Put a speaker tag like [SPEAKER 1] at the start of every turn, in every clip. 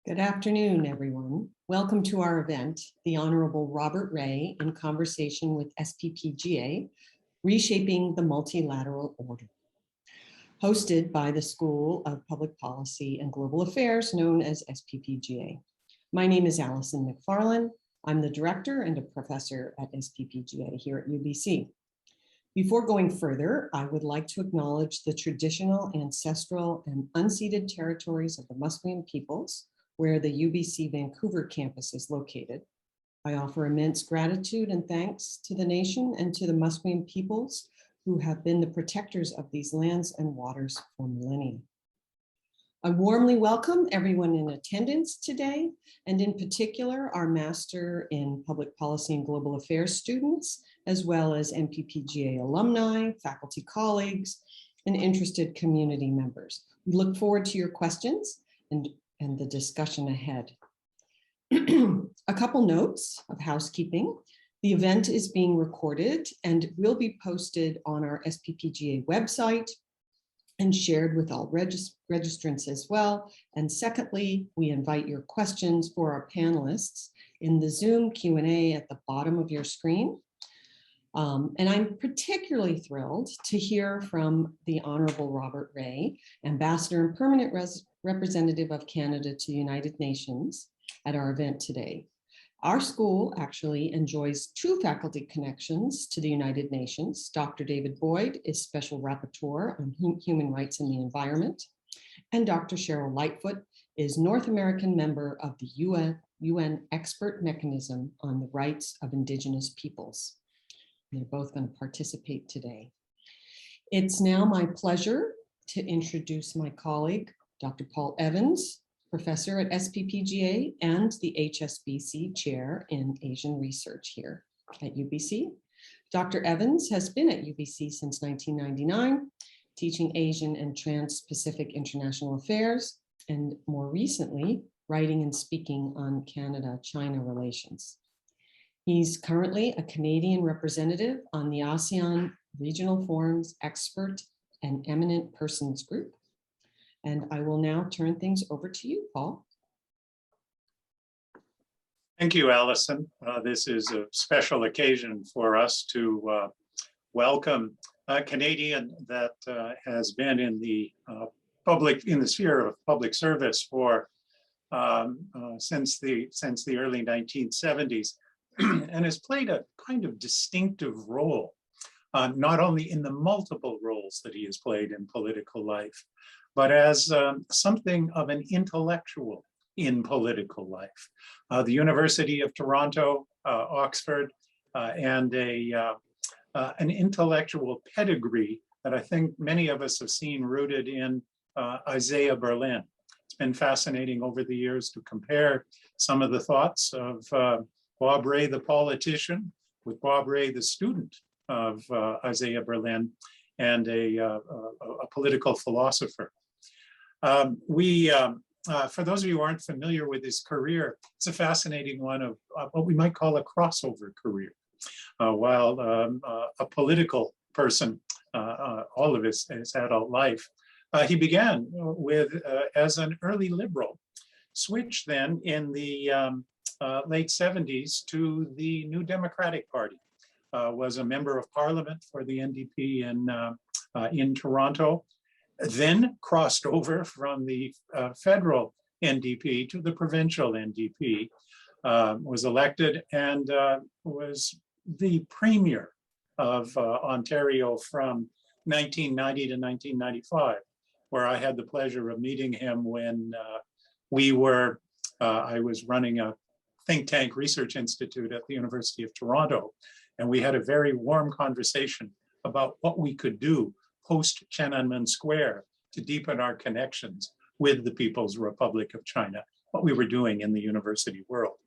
[SPEAKER 1] Good afternoon, everyone. Welcome to our event, the Honourable Robert Rae in conversation with SPPGA, Reshaping the Multilateral Order, hosted by the School of Public Policy and Global Affairs, known as SPPGA. My name is Allison Macfarlane. I'm the director and a professor at SPPGA here at UBC. Before going further, I would like to acknowledge the traditional, ancestral, and unceded territories of the Musqueam peoples, where the UBC Vancouver campus is located. I offer immense gratitude and thanks to the nation and to the Musqueam peoples who have been the protectors of these lands and waters for millennia. I warmly welcome everyone in attendance today, and in particular, our Master in Public Policy and Global Affairs students, as well as MPPGA alumni, faculty colleagues, and interested community members. We look forward to your questions and the discussion ahead. A couple notes of housekeeping. The event is being recorded and will be posted on our SPPGA website and shared with all registrants as well. And secondly, we invite your questions for our panelists in the Zoom Q&A at the bottom of your screen. And I'm particularly thrilled to hear from the Honourable Robert Rae, Ambassador and Permanent Representative of Canada to the United Nations, at our event today. Our school actually enjoys two faculty connections to the United Nations. Dr. David Boyd is Special Rapporteur on Human Rights and the Environment, and Dr. Cheryl Lightfoot is North American member of the UN Expert Mechanism on the Rights of Indigenous Peoples. They're both going to participate today. It's now my pleasure to introduce my colleague, Dr. Paul Evans, professor at SPPGA and the HSBC Chair in Asian Research here at UBC. Dr. Evans has been at UBC since 1999, teaching Asian and Trans-Pacific International Affairs, and more recently, writing and speaking on Canada-China relations. He's currently a Canadian representative on the ASEAN Regional Forum's Expert and Eminent Persons Group. And I will now turn things over to you, Paul.
[SPEAKER 2] Thank you, Allison. This is a special occasion for us to welcome a Canadian that has been in the sphere of public service for since the early 1970s, and has played a kind of distinctive role, not only in the multiple roles that he has played in political life, but as something of an intellectual in political life. The University of Toronto, Oxford, and an intellectual pedigree that I think many of us have seen rooted in Isaiah Berlin. It's been fascinating over the years to compare some of the thoughts of Bob Rae, the politician, with Bob Rae, the student of Isaiah Berlin, and a political philosopher. For those of you who aren't familiar with his career, it's a fascinating one of what we might call a crossover career. While a political person all of his adult life, he began with as an early liberal, switched then in the late 70s to the New Democratic Party, was a member of parliament for the NDP in Toronto, then crossed over from the federal NDP to the provincial NDP, was elected and was the premier of Ontario from 1990 to 1995, where I had the pleasure of meeting him when I was running a think tank research institute at the University of Toronto, and we had a very warm conversation about what we could do post Tiananmen Square to deepen our connections with the People's Republic of China, what we were doing in the university world.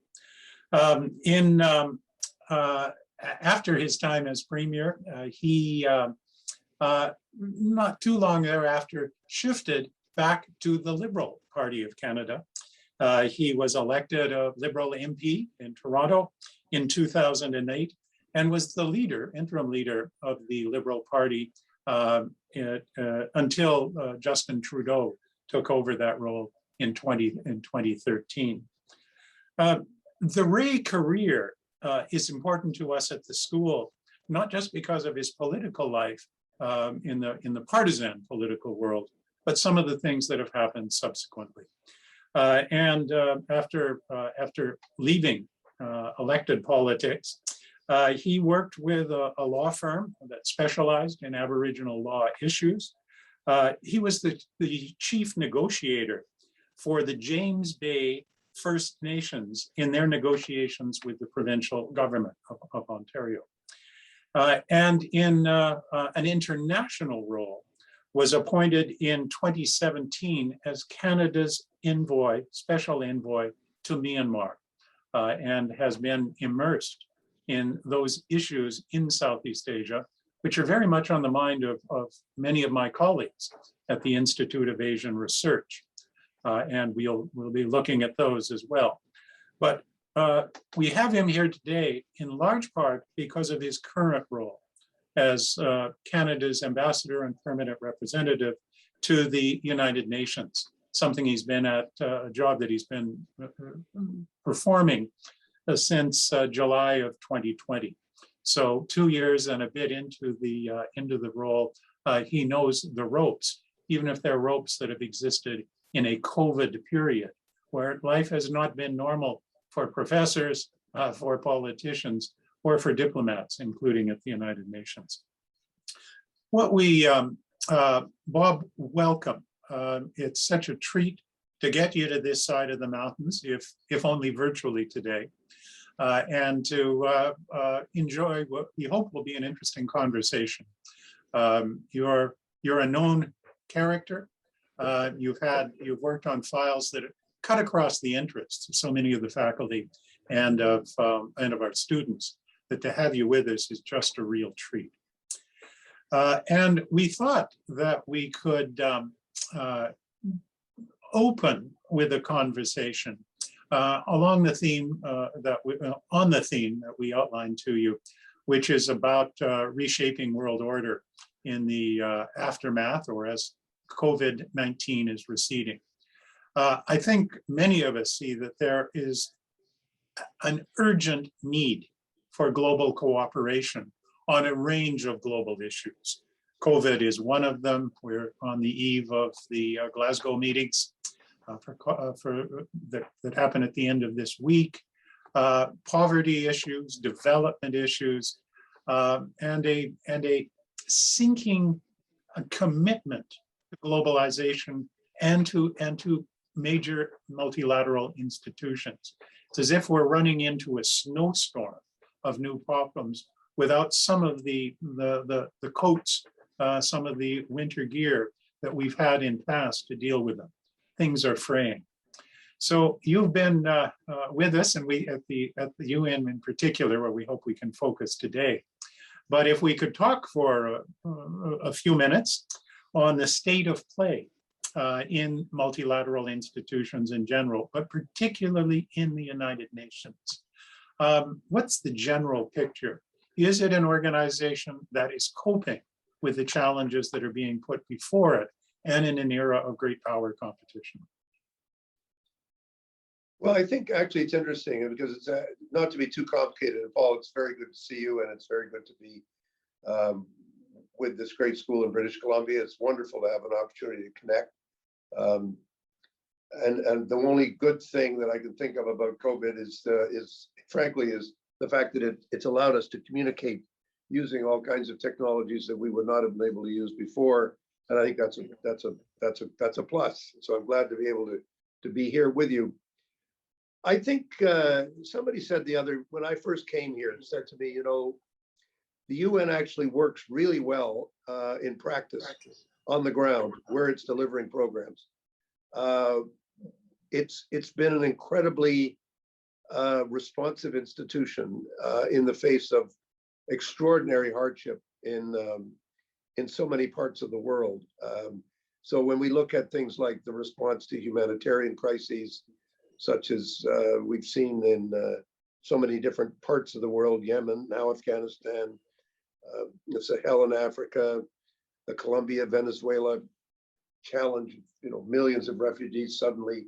[SPEAKER 2] After his time as premier, he, not too long thereafter, shifted back to the Liberal Party of Canada. He was elected a Liberal MP in Toronto in 2008 and was the leader, interim leader of the Liberal Party until Justin Trudeau took over that role in 2013. The Rae career is important to us at the school, not just because of his political life in the partisan political world, but some of the things that have happened subsequently. After leaving elected politics, he worked with a law firm that specialized in Aboriginal law issues. He was the chief negotiator for the James Bay First Nations in their negotiations with the provincial government of Ontario. And in an international role, was appointed in 2017 as Canada's special envoy to Myanmar, and has been immersed in those issues in Southeast Asia, which are very much on the mind of many of my colleagues at the Institute of Asian Research. And we'll be looking at those as well. But we have him here today in large part because of his current role as Canada's ambassador and permanent representative to the United Nations, something he's been at, a job that he's been performing since July of 2020. So 2 years and a bit into the role, he knows the ropes, even if they're ropes that have existed in a COVID period, where life has not been normal for professors, for politicians, or for diplomats, including at the United Nations. What we, Bob, welcome. It's such a treat to get you to this side of the mountains, if only virtually today, and to enjoy what we hope will be an interesting conversation. You're a known character. You've worked on files that cut across the interests of so many of the faculty and of our students, that to have you with us is just a real treat. And we thought that we could open with a conversation along the theme on the theme that we outlined to you, which is about reshaping world order in the aftermath, or as COVID-19 is receding. I think many of us see that there is an urgent need for global cooperation on a range of global issues. COVID is one of them. We're on the eve of the Glasgow meetings that happen at the end of this week. Poverty issues, development issues, and a sinking commitment to globalization and to major multilateral institutions. It's as if we're running into a snowstorm of new problems without some of the coats, some of the winter gear that we've had in past to deal with them. Things are fraying. So you've been with us, and we at the UN in particular, where we hope we can focus today. But if we could talk for a few minutes on the state of play in multilateral institutions in general, but particularly in the United Nations. What's the general picture? Is it an organization that is coping with the challenges that are being put before it, and in an era of great power competition?
[SPEAKER 3] Well, I think actually it's interesting because it's not to be too complicated. And Paul, it's very good to see you, and it's very good to be with this great school in British Columbia. It's wonderful to have an opportunity to connect. And the only good thing that I can think of about COVID is frankly the fact that it's allowed us to communicate using all kinds of technologies that we would not have been able to use before. And I think that's a plus. So I'm glad to be able to be here with you. I think somebody said when I first came here, said to me, you know, the UN actually works really well in practice on the ground where it's delivering programs. It's been an incredibly responsive institution in the face of extraordinary hardship in so many parts of the world. So when we look at things like the response to humanitarian crises, such as we've seen in so many different parts of the world, Yemen, now Afghanistan, the Sahel in Africa, the Colombia, Venezuela, challenge, millions of refugees suddenly,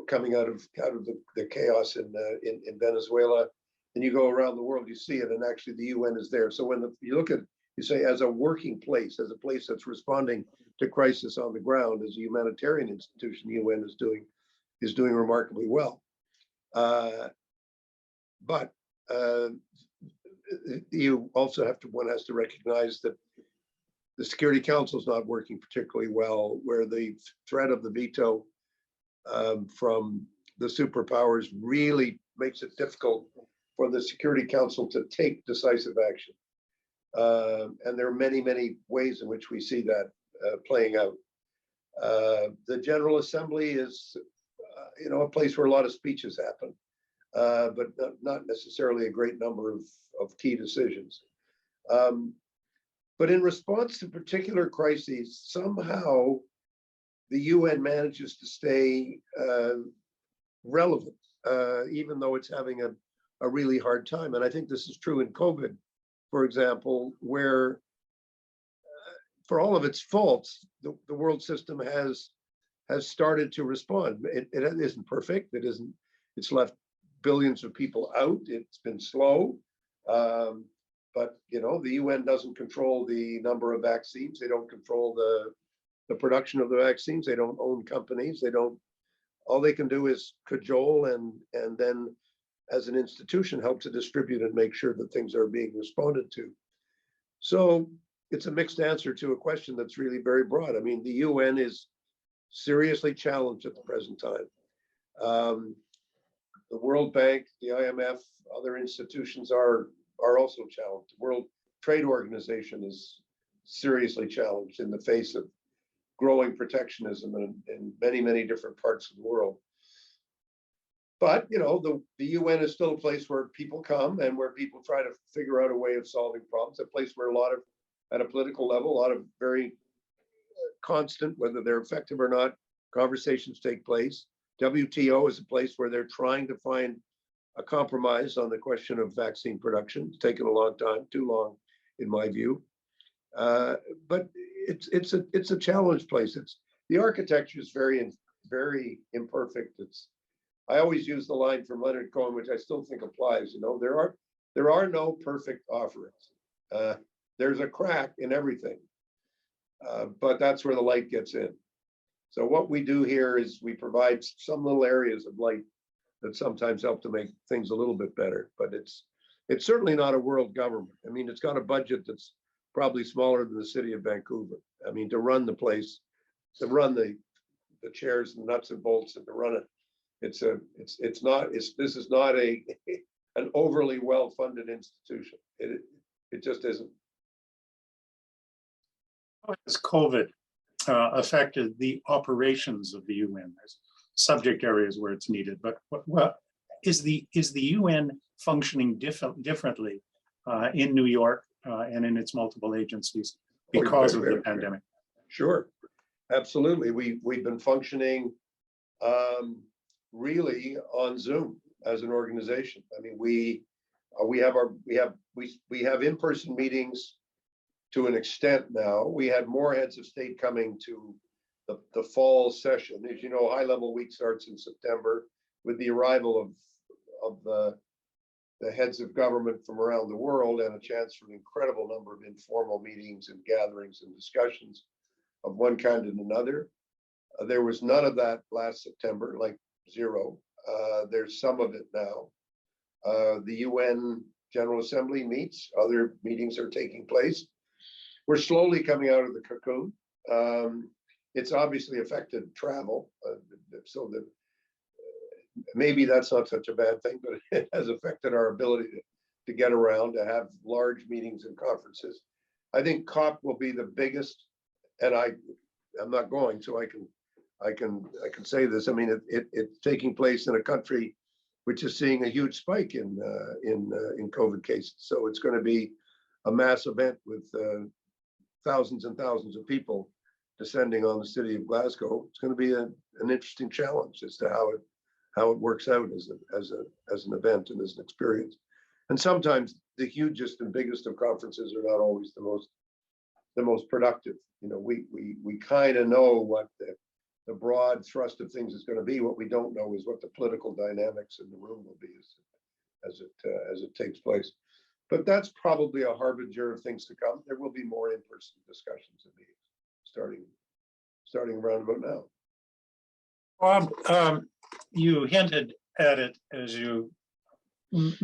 [SPEAKER 3] coming out of the chaos in Venezuela, and you go around the world, you see it, and actually the UN is there. So when you look at, you say, as a working place, as a place that's responding to crisis on the ground, as a humanitarian institution, the UN is doing remarkably well. But you also one has to recognize that the Security Council is not working particularly well, where the threat of the veto from the superpowers really makes it difficult for the Security Council to take decisive action. And there are many, many ways in which we see that playing out. The General Assembly is, a place where a lot of speeches happen, but not necessarily a great number of key decisions. But in response to particular crises, somehow the UN manages to stay relevant, even though it's having a really hard time. And I think this is true in COVID, for example, where for all of its faults, the world system has started to respond. It isn't perfect. It's left billions of people out. It's been slow. But the UN doesn't control the number of vaccines. They don't control the production of the vaccines. They don't own companies. All they can do is cajole and then as an institution help to distribute and make sure that things are being responded to. So it's a mixed answer to a question that's really very broad. I mean, the UN is seriously challenged at the present time. The World Bank, the IMF, other institutions are also challenged. The World Trade Organization is seriously challenged in the face of growing protectionism in many, many different parts of the world. But the UN is still a place where people come and where people try to figure out a way of solving problems. A place where at a political level, a lot of very constant, whether they're effective or not, conversations take place. WTO is a place where they're trying to find a compromise on the question of vaccine production. It's taken a long time, too long, in my view. But it's a challenge place. The architecture is very, very imperfect. I always use the line from Leonard Cohen, which I still think applies. There are no perfect offerings. There's a crack in everything, but that's where the light gets in. So what we do here is we provide some little areas of light that sometimes help to make things a little bit better, but it's certainly not a world government. I mean, it's got a budget that's probably smaller than the city of Vancouver. I mean, to run the place, to run the chairs and nuts and bolts, and to run it, this is not an overly well-funded institution. It just isn't.
[SPEAKER 2] How has COVID affected the operations of the UN? There's subject areas where it's needed, but what is the UN functioning differently in New York and in its multiple agencies because of the pandemic?
[SPEAKER 3] Sure, absolutely. We've been functioning really on Zoom as an organization. I mean, we have in-person meetings to an extent now. We had more heads of state coming to the fall session. As you know, high-level week starts in September with the arrival of the heads of government from around the world, and a chance for an incredible number of informal meetings and gatherings and discussions of one kind and another. There was none of that last September, like zero. There's some of it now. The UN General Assembly meets, other meetings are taking place. We're slowly coming out of the cocoon. It's obviously affected travel, so that maybe that's not such a bad thing, but it has affected our ability to get around, to have large meetings and conferences. I think COP will be the biggest, and I'm not going, so I can say this. I mean, it's taking place in a country which is seeing a huge spike in COVID cases. So it's going to be a mass event with thousands and thousands of people descending on the city of Glasgow. It's going to be an interesting challenge as to how it works out as an event and as an experience. And sometimes the hugest and biggest of conferences are not always the most the most productive. You know, we kind of know what the broad thrust of things is going to be. What we don't know is what the political dynamics in the room will be as it takes place. But that's probably a harbinger of things to come. There will be more in-person discussions and meetings starting around about now.
[SPEAKER 2] Bob, you hinted at it as you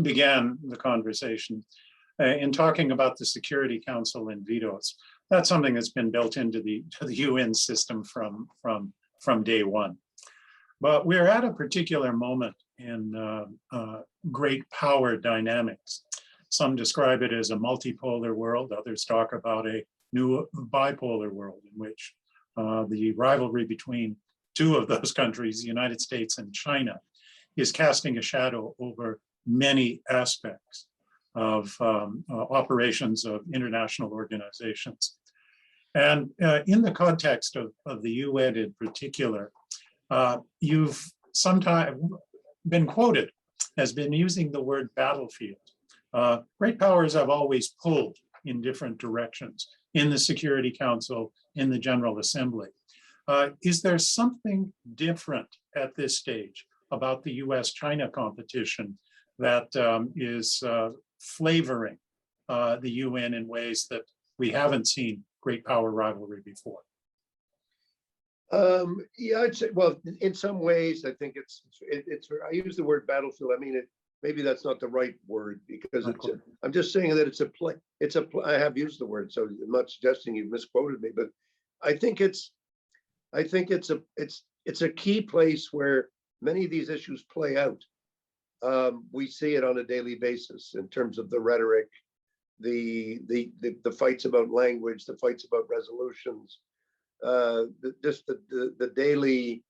[SPEAKER 2] began the conversation in talking about the Security Council and vetoes. That's something that's been built into the UN system from day one. But we're at a particular moment in great power dynamics. Some describe it as a multipolar world. Others talk about a new bipolar world in which the rivalry between two of those countries, the United States and China, is casting a shadow over many aspects of operations of international organizations. And in the context of the UN in particular, you've sometimes been quoted as been using the word battlefield. Great powers have always pulled in different directions in the Security Council, in the General Assembly. Is there something different at this stage about the US-China competition that is flavoring the UN in ways that we haven't seen great power rivalry before?
[SPEAKER 3] Yeah, I'd say, well, in some ways, I think it's I use the word battlefield. I mean, maybe that's not the right word because I'm just saying that it's a play. I have used the word, so I'm not suggesting you've misquoted me, but I think it's a key place where many of these issues play out. We see it on a daily basis in terms of the rhetoric, the fights about language, the fights about resolutions, the daily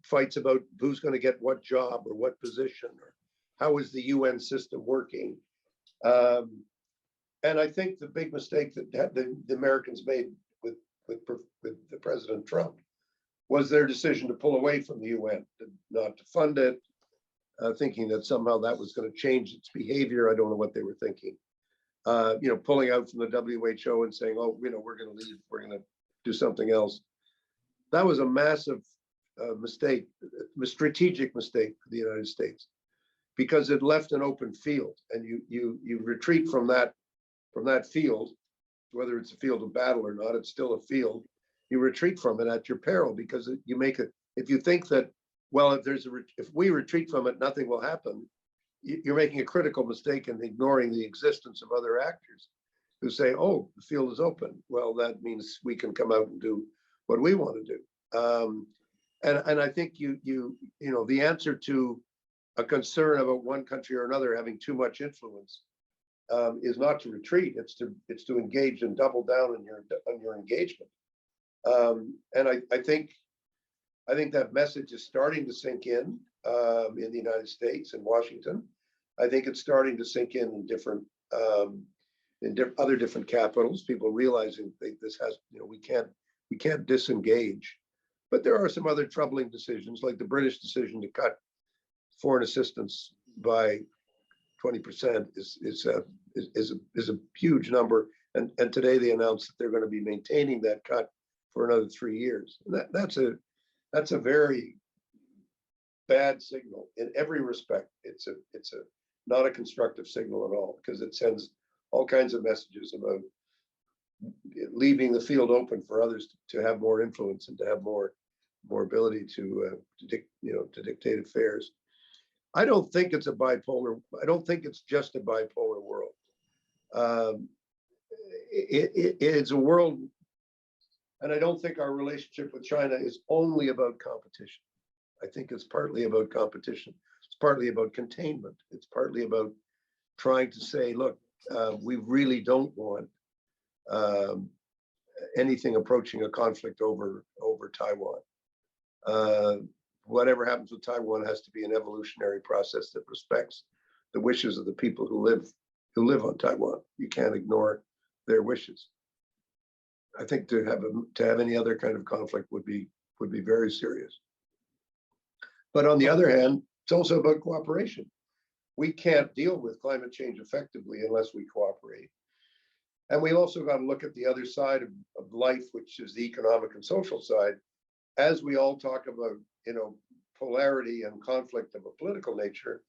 [SPEAKER 3] fights about who's going to get what job or what position, or how is the UN system working. And I think the big mistake that the Americans made with the President Trump was their decision to pull away from the UN, not to fund it, thinking that somehow that was going to change its behavior. I don't know what they were thinking. You know, pulling out from the WHO and saying, oh, you know, we're going to leave, we're going to do something else. That was a massive mistake, a strategic mistake for the United States, because it left an open field, and you retreat from that field, whether it's a field of battle or not, it's still a field. You retreat from it at your peril, because you make it. If you think that, well, if we retreat from it, nothing will happen, you're making a critical mistake in ignoring the existence of other actors who say, oh, the field is open. Well, that means we can come out and do what we want to do. And I think you know, the answer to a concern about one country or another having too much influence is not to retreat. It's to engage and double down on your engagement. And I think that message is starting to sink in the United States and Washington. I think it's starting to sink in different other different capitals. People realizing this has, you know, we can't disengage. But there are some other troubling decisions, like the British decision to cut foreign assistance by 20% is a huge number. And today they announced that they're going to be maintaining that cut for another 3 years. And that's a very bad signal in every respect. It's not a constructive signal at all, because it sends all kinds of messages about leaving the field open for others to have more influence and to have more ability to dictate affairs. I don't think it's I don't think it's just a bipolar world. It's a world, and I don't think our relationship with China is only about competition. I think it's partly about competition. It's partly about containment. It's partly about trying to say, look, we really don't want anything approaching a conflict over Taiwan. Whatever happens with Taiwan has to be an evolutionary process that respects the wishes of the people who live on Taiwan. You can't ignore their wishes. I think to have any other kind of conflict would be very serious. But on the other hand, it's also about cooperation. We can't deal with climate change effectively unless we cooperate. And we've also got to look at the other side of life, which is the economic and social side. As we all talk about, polarity and conflict of a political nature,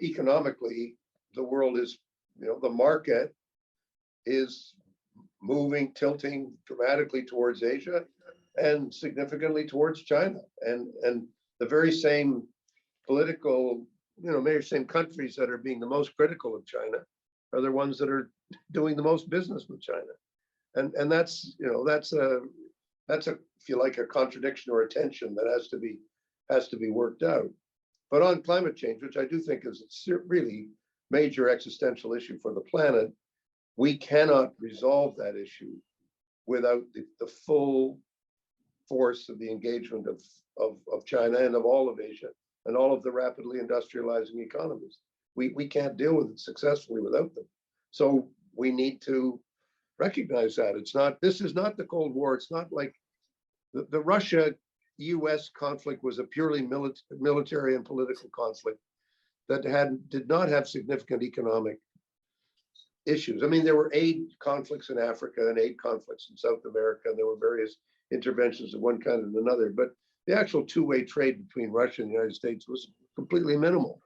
[SPEAKER 3] economically, the world is, the market is moving, tilting dramatically towards Asia and significantly towards China. And the very same political, very same countries that are being the most critical of China are the ones that are doing the most business with China. And that's, that's a, if you like, a contradiction or a tension that has to be worked out. But on climate change, which I do think is a really major existential issue for the planet, we cannot resolve that issue without the full force of the engagement of China and of all of Asia and all of the rapidly industrializing economies. We can't deal with it successfully without them. So we need to recognize that. This is not the Cold War. It's not like the Russia-US conflict was a purely military and political conflict that did not have significant economic issues. I mean, there were aid conflicts in Africa and aid conflicts in South America, and there were various interventions of one kind and another, but the actual two-way trade between Russia and the United States was completely minimal.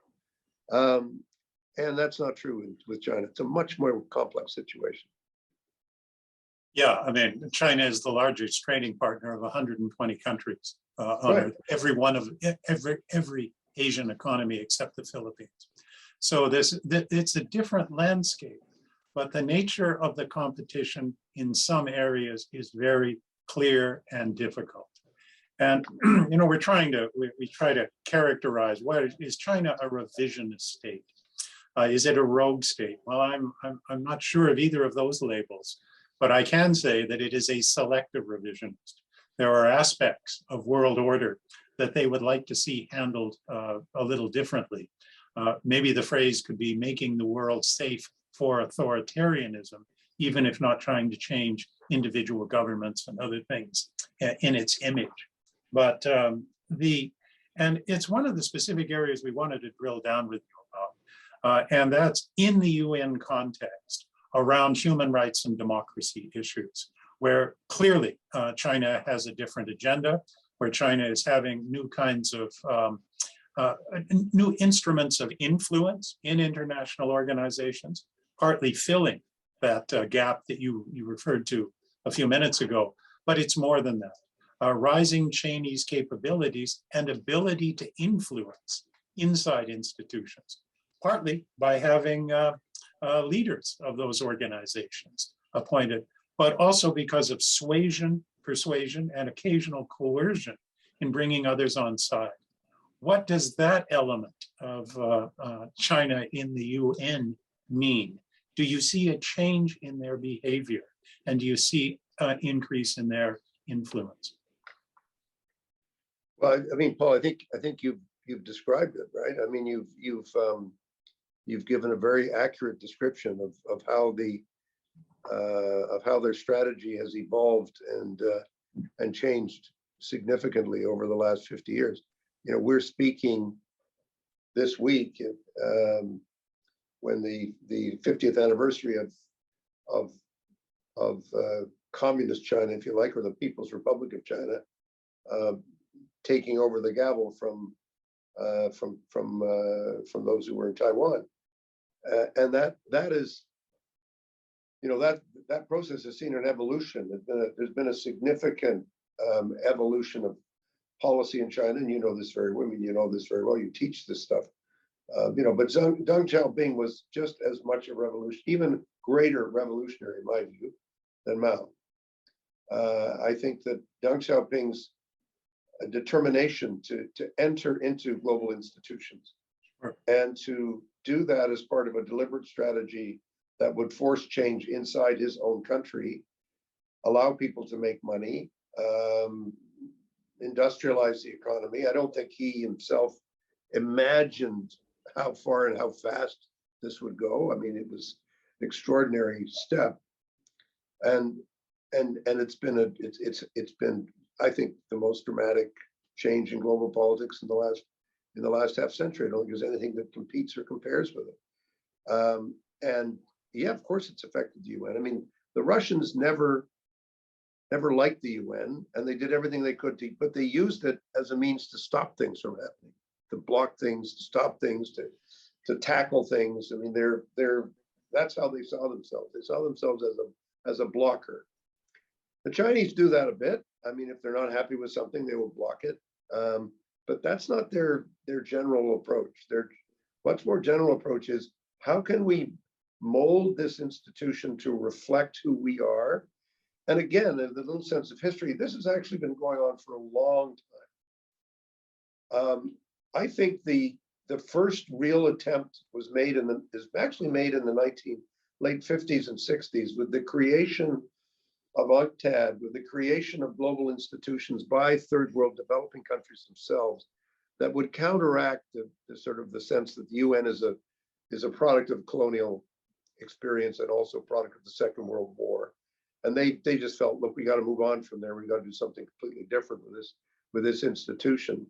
[SPEAKER 3] And that's not true with China. It's a much more complex situation.
[SPEAKER 2] Yeah, I mean, China is the largest trading partner of 120 countries on
[SPEAKER 3] Right.
[SPEAKER 2] Earth, every Asian economy except the Philippines. So it's a different landscape, but the nature of the competition in some areas is very clear and difficult. And we try to characterize, is China a revisionist state? Is it a rogue state? Well, I'm not sure of either of those labels, but I can say that it is a selective revisionist. There are aspects of world order that they would like to see handled a little differently. Maybe the phrase could be making the world safe for authoritarianism, even if not trying to change individual governments and other things in its image. But and it's one of the specific areas we wanted to drill down with you about, and that's in the UN context around human rights and democracy issues, where clearly China has a different agenda, where China is having new kinds of new instruments of influence in international organizations, partly filling that gap that you referred to a few minutes ago. But it's more than that. Rising Chinese capabilities and ability to influence inside institutions, partly by having leaders of those organizations appointed, but also because of persuasion, and occasional coercion in bringing others on side. What does that element of China in the UN mean? Do you see a change in their behavior? And do you see an increase in their influence?
[SPEAKER 3] Well, I mean, Paul, I think you've described it, right? I mean, you've given a very accurate description of how their strategy has evolved and changed significantly over the last 50 years. We're speaking this week when the 50th anniversary of communist China, if you like, or the People's Republic of China, taking over the gavel from those who were in Taiwan, and that is, that process has seen an evolution. There's been a significant evolution of policy in China, and you know this very well. I mean, you know this very well. You teach this stuff, but Deng Xiaoping was just as much a revolution, even greater revolutionary in my view, than Mao. I think that Deng Xiaoping's determination to enter into global institutions,
[SPEAKER 2] sure,
[SPEAKER 3] and to do that as part of a deliberate strategy that would force change inside his own country, allow people to make money, industrialize the economy. I don't think he himself imagined how far and how fast this would go. I mean, it was an extraordinary step, and it's been I think the most dramatic change in global politics in the last half century. I don't think there's anything that competes or compares with it. And yeah, of course it's affected the UN. I mean, the Russians never liked the UN, and they did everything they could to, but they used it as a means to stop things from happening, to block things, to stop things, to tackle things. I mean, that's how they saw themselves. They saw themselves as a blocker. The Chinese do that a bit. I mean, if they're not happy with something, they will block it. But that's not their general approach. Their much more general approach is, how can we mold this institution to reflect who we are? And again, in the little sense of history, this has actually been going on for a long time. I think the first real attempt was actually made in the late 50s and 60s with the creation of UNCTAD, with the creation of global institutions by third world developing countries themselves that would counteract the sort of the sense that the UN is a product of colonial experience and also a product of the Second World War. And they just felt, look, we got to move on from there. We got to do something completely different with this institution.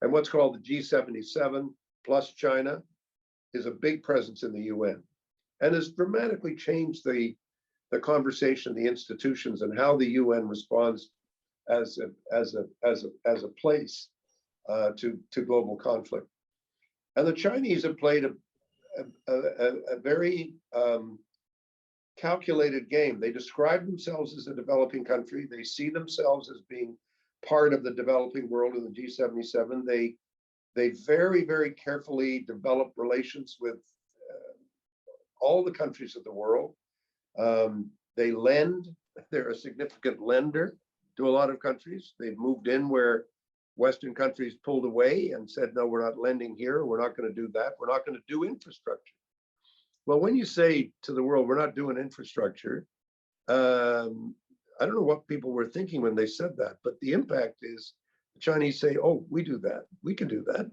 [SPEAKER 3] And what's called the G77 plus China is a big presence in the UN, and has dramatically changed the conversation, the institutions, and how the UN responds as a place to global conflict. And the Chinese have played a very calculated game. They describe themselves as a developing country. They see themselves as being part of the developing world in the G77. They very, very carefully develop relations with all the countries of the world. They lend. They're a significant lender to a lot of countries. They've moved in where Western countries pulled away and said, no, we're not lending here. We're not going to do that. We're not going to do infrastructure. Well, when you say to the world, we're not doing infrastructure, I don't know what people were thinking when they said that, but the impact is the Chinese say, oh, we do that. We can do that.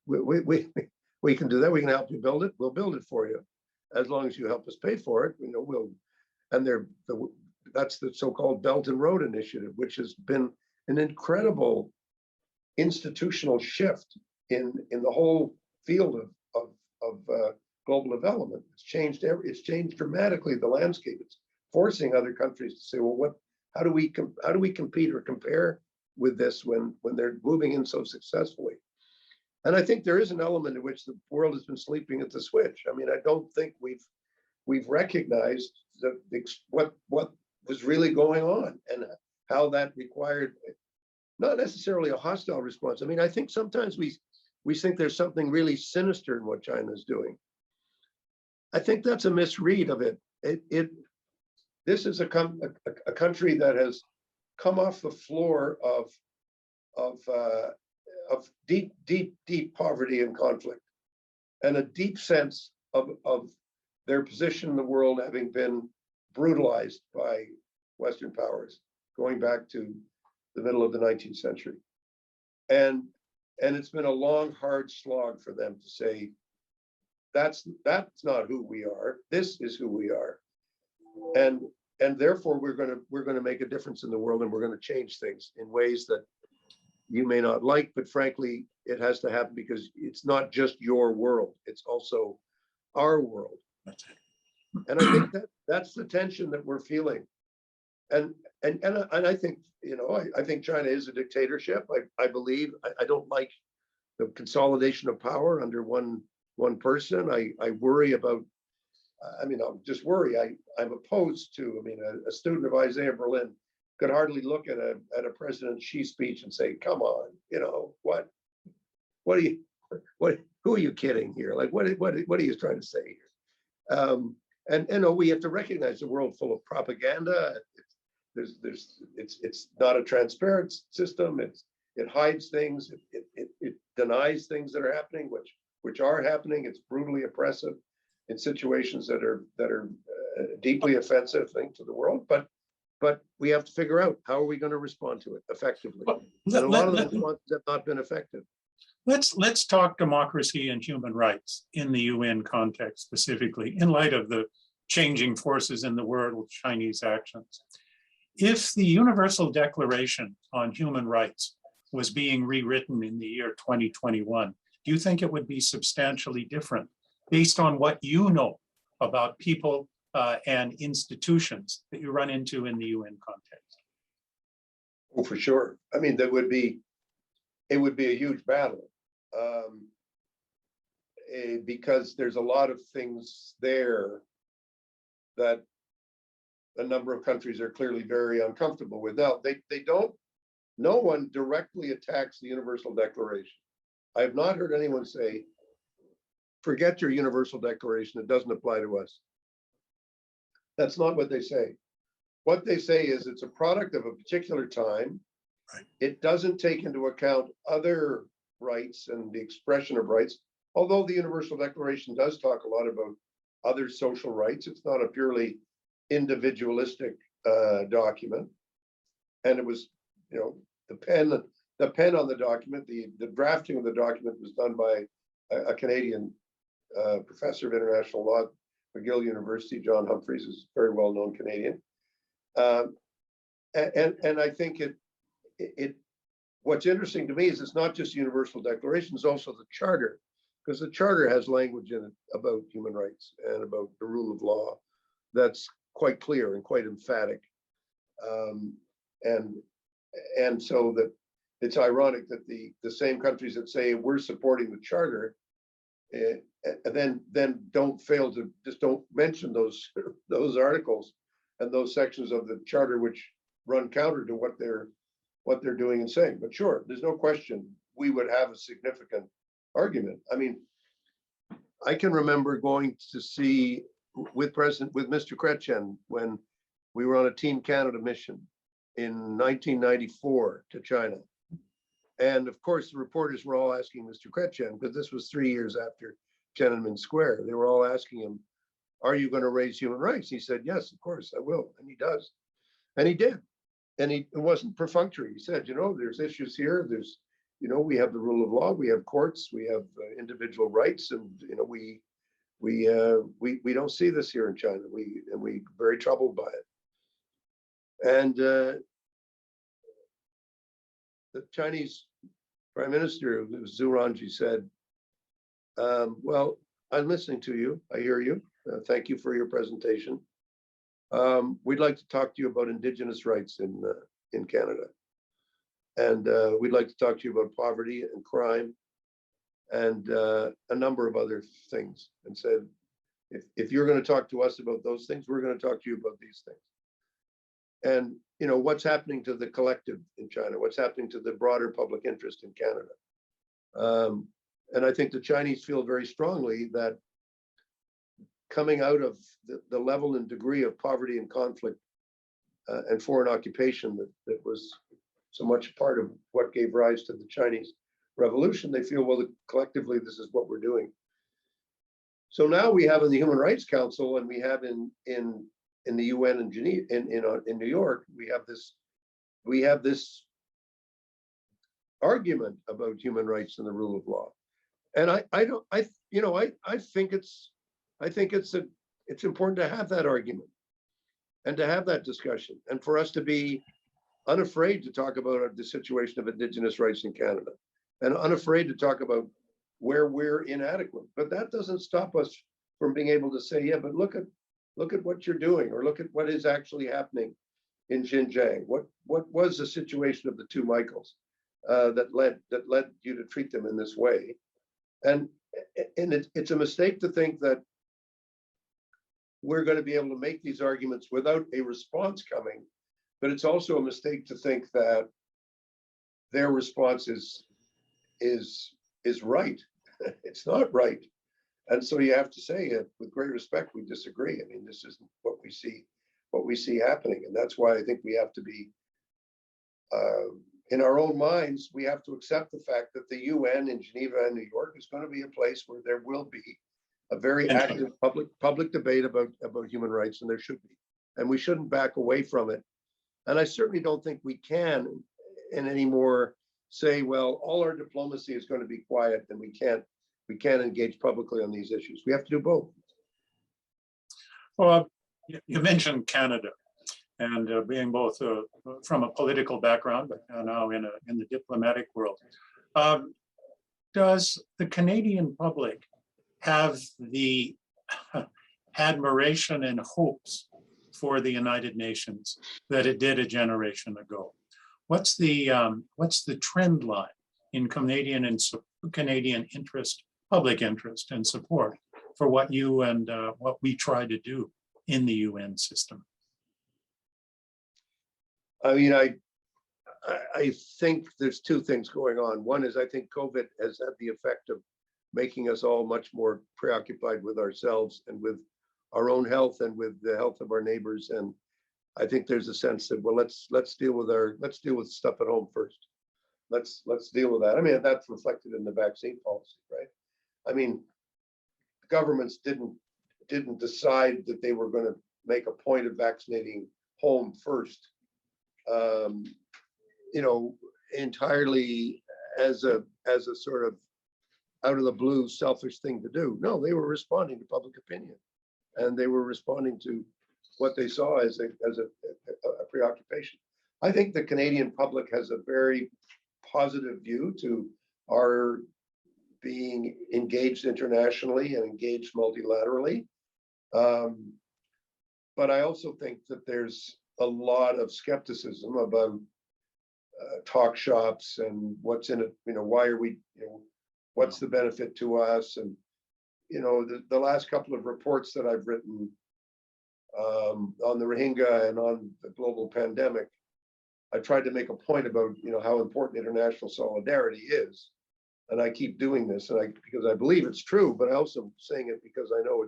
[SPEAKER 3] We can do that. We can help you build it. We'll build it for you, as long as you help us pay for it. And that's the so-called Belt and Road Initiative, which has been an incredible institutional shift in the whole field of global development. It's changed dramatically the landscape. It's forcing other countries to say, well, how do we compete or compare with this when they're moving in so successfully? And I think there is an element in which the world has been sleeping at the switch. I mean, I don't think we've recognized what was really going on and how that required not necessarily a hostile response. I mean, I think sometimes we think there's something really sinister in what China is doing. I think that's a misread of it. This is a country that has come off the floor of deep poverty and conflict, and a deep sense of their position in the world having been brutalized by Western powers going back to the middle of the 19th century. And it's been a long, hard slog for them to say, that's not who we are. This is who we are. And therefore we're going to make a difference in the world, and we're going to change things in ways that you may not like, but frankly, it has to happen because it's not just your world, it's also our world. And I think that's the tension that we're feeling. And I think, I think China is a dictatorship. I believe, I don't like the consolidation of power under one person. I worry about, I'll just worry. I'm opposed to, a student of Isaiah Berlin could hardly look at a President Xi speech and say, come on, who are you kidding here? Like, what are you trying to say here? And we have to recognize the world full of propaganda. It's not a transparent system. It hides things. It denies things that are happening, which are happening. It's brutally oppressive in situations that are deeply offensive to the world. But we have to figure out, how are we going to respond to it effectively? And a lot of the responses have not been effective.
[SPEAKER 2] Let's talk democracy and human rights in the UN context specifically, in light of the changing forces in the world with Chinese actions. If the Universal Declaration on Human Rights was being rewritten in the year 2021, do you think it would be substantially different based on what you know about people and institutions that you run into in the UN context?
[SPEAKER 3] Oh, for sure. I mean, it would be a huge battle, because there's a lot of things there that a number of countries are clearly very uncomfortable with. Now, no one directly attacks the Universal Declaration. I have not heard anyone say, forget your Universal Declaration, it doesn't apply to us. That's not what they say. What they say is it's a product of a particular time.
[SPEAKER 2] Right.
[SPEAKER 3] It doesn't take into account other rights and the expression of rights, although the Universal Declaration does talk a lot about other social rights. It's not a purely individualistic document. And it was, you know, the pen on the document, the drafting of the document was done by a Canadian professor of international law at McGill University. John Humphreys is a very well-known Canadian. And I think what's interesting to me is it's not just the Universal Declaration, it's also the Charter, because the Charter has language in it about human rights and about the rule of law that's quite clear and quite emphatic. And so that it's ironic that the same countries that say we're supporting the Charter and then don't mention those articles and those sections of the Charter which run counter to what they're doing and saying. But sure, there's no question we would have a significant argument. I mean, I can remember going to see with Mr. Chrétien when we were on a Team Canada mission in 1994 to China. And of course, the reporters were all asking Mr. Chrétien, because this was 3 years after Tiananmen Square. They were all asking him, are you going to raise human rights? He said, yes, of course I will. And he does. And he did. And it wasn't perfunctory. He said, you know, there's issues here. There's, you know, we have the rule of law, we have courts, we have individual rights, and you know, we don't see this here in China. We're very troubled by it. And the Chinese Prime Minister Zhu Rongji said, well, I'm listening to you. I hear you. Thank you for your presentation. We'd like to talk to you about Indigenous rights in Canada. And we'd like to talk to you about poverty and crime and a number of other things, and said, if you're going to talk to us about those things, we're going to talk to you about these things. And, you know, what's happening to the collective in China, what's happening to the broader public interest in Canada. And I think the Chinese feel very strongly that coming out of the level and degree of poverty and conflict and foreign occupation that was so much part of what gave rise to the Chinese Revolution, they feel, well, collectively, this is what we're doing. So now we have in the Human Rights Council, and we have in the UN in Geneva, in New York, we have this argument about human rights and the rule of law. And I think it's important to have that argument and to have that discussion, and for us to be unafraid to talk about the situation of Indigenous rights in Canada, and unafraid to talk about where we're inadequate. But that doesn't stop us from being able to say, yeah, but look at what you're doing, or look at what is actually happening in Xinjiang. What was the situation of the two Michaels that led you to treat them in this way? And it's a mistake to think that we're going to be able to make these arguments without a response coming, but it's also a mistake to think that their response is right. It's not right. And so you have to say, with great respect, we disagree. I mean, this isn't what we see happening. And that's why I think we have to be, in our own minds, we have to accept the fact that the UN in Geneva and New York is going to be a place where there will be a very active public debate about human rights, and there should be. And we shouldn't back away from it. And I certainly don't think we can anymore say, well, all our diplomacy is going to be quiet and we can't engage publicly on these issues. We have to do both.
[SPEAKER 2] Well, you mentioned Canada, and being both from a political background, but now in the diplomatic world. Does the Canadian public have the admiration and hopes for the United Nations that it did a generation ago. What's the trend line in Canadian interest, public interest and support for what you and what we try to do in the UN system?
[SPEAKER 3] I mean, I think there's two things going on. One is I think COVID has had the effect of making us all much more preoccupied with ourselves and with our own health and with the health of our neighbors. And I think there's a sense that, well, let's deal with stuff at home first. Let's deal with that. I mean, that's reflected in the vaccine policy, right? I mean, governments didn't decide that they were going to make a point of vaccinating home first, you know, entirely as a sort of out of the blue selfish thing to do. No, they were responding to public opinion, and they were responding to what they saw as a preoccupation. I think the Canadian public has a very positive view to our being engaged internationally and engaged multilaterally. But I also think that there's a lot of skepticism about talk shops and what's in it, you know, why are we, you know, what's the benefit to us? And, you know, the last couple of reports that I've written on the Rohingya and on the global pandemic, I tried to make a point about, you know, how important international solidarity is. And I keep doing this because I believe it's true, but I also saying it because I know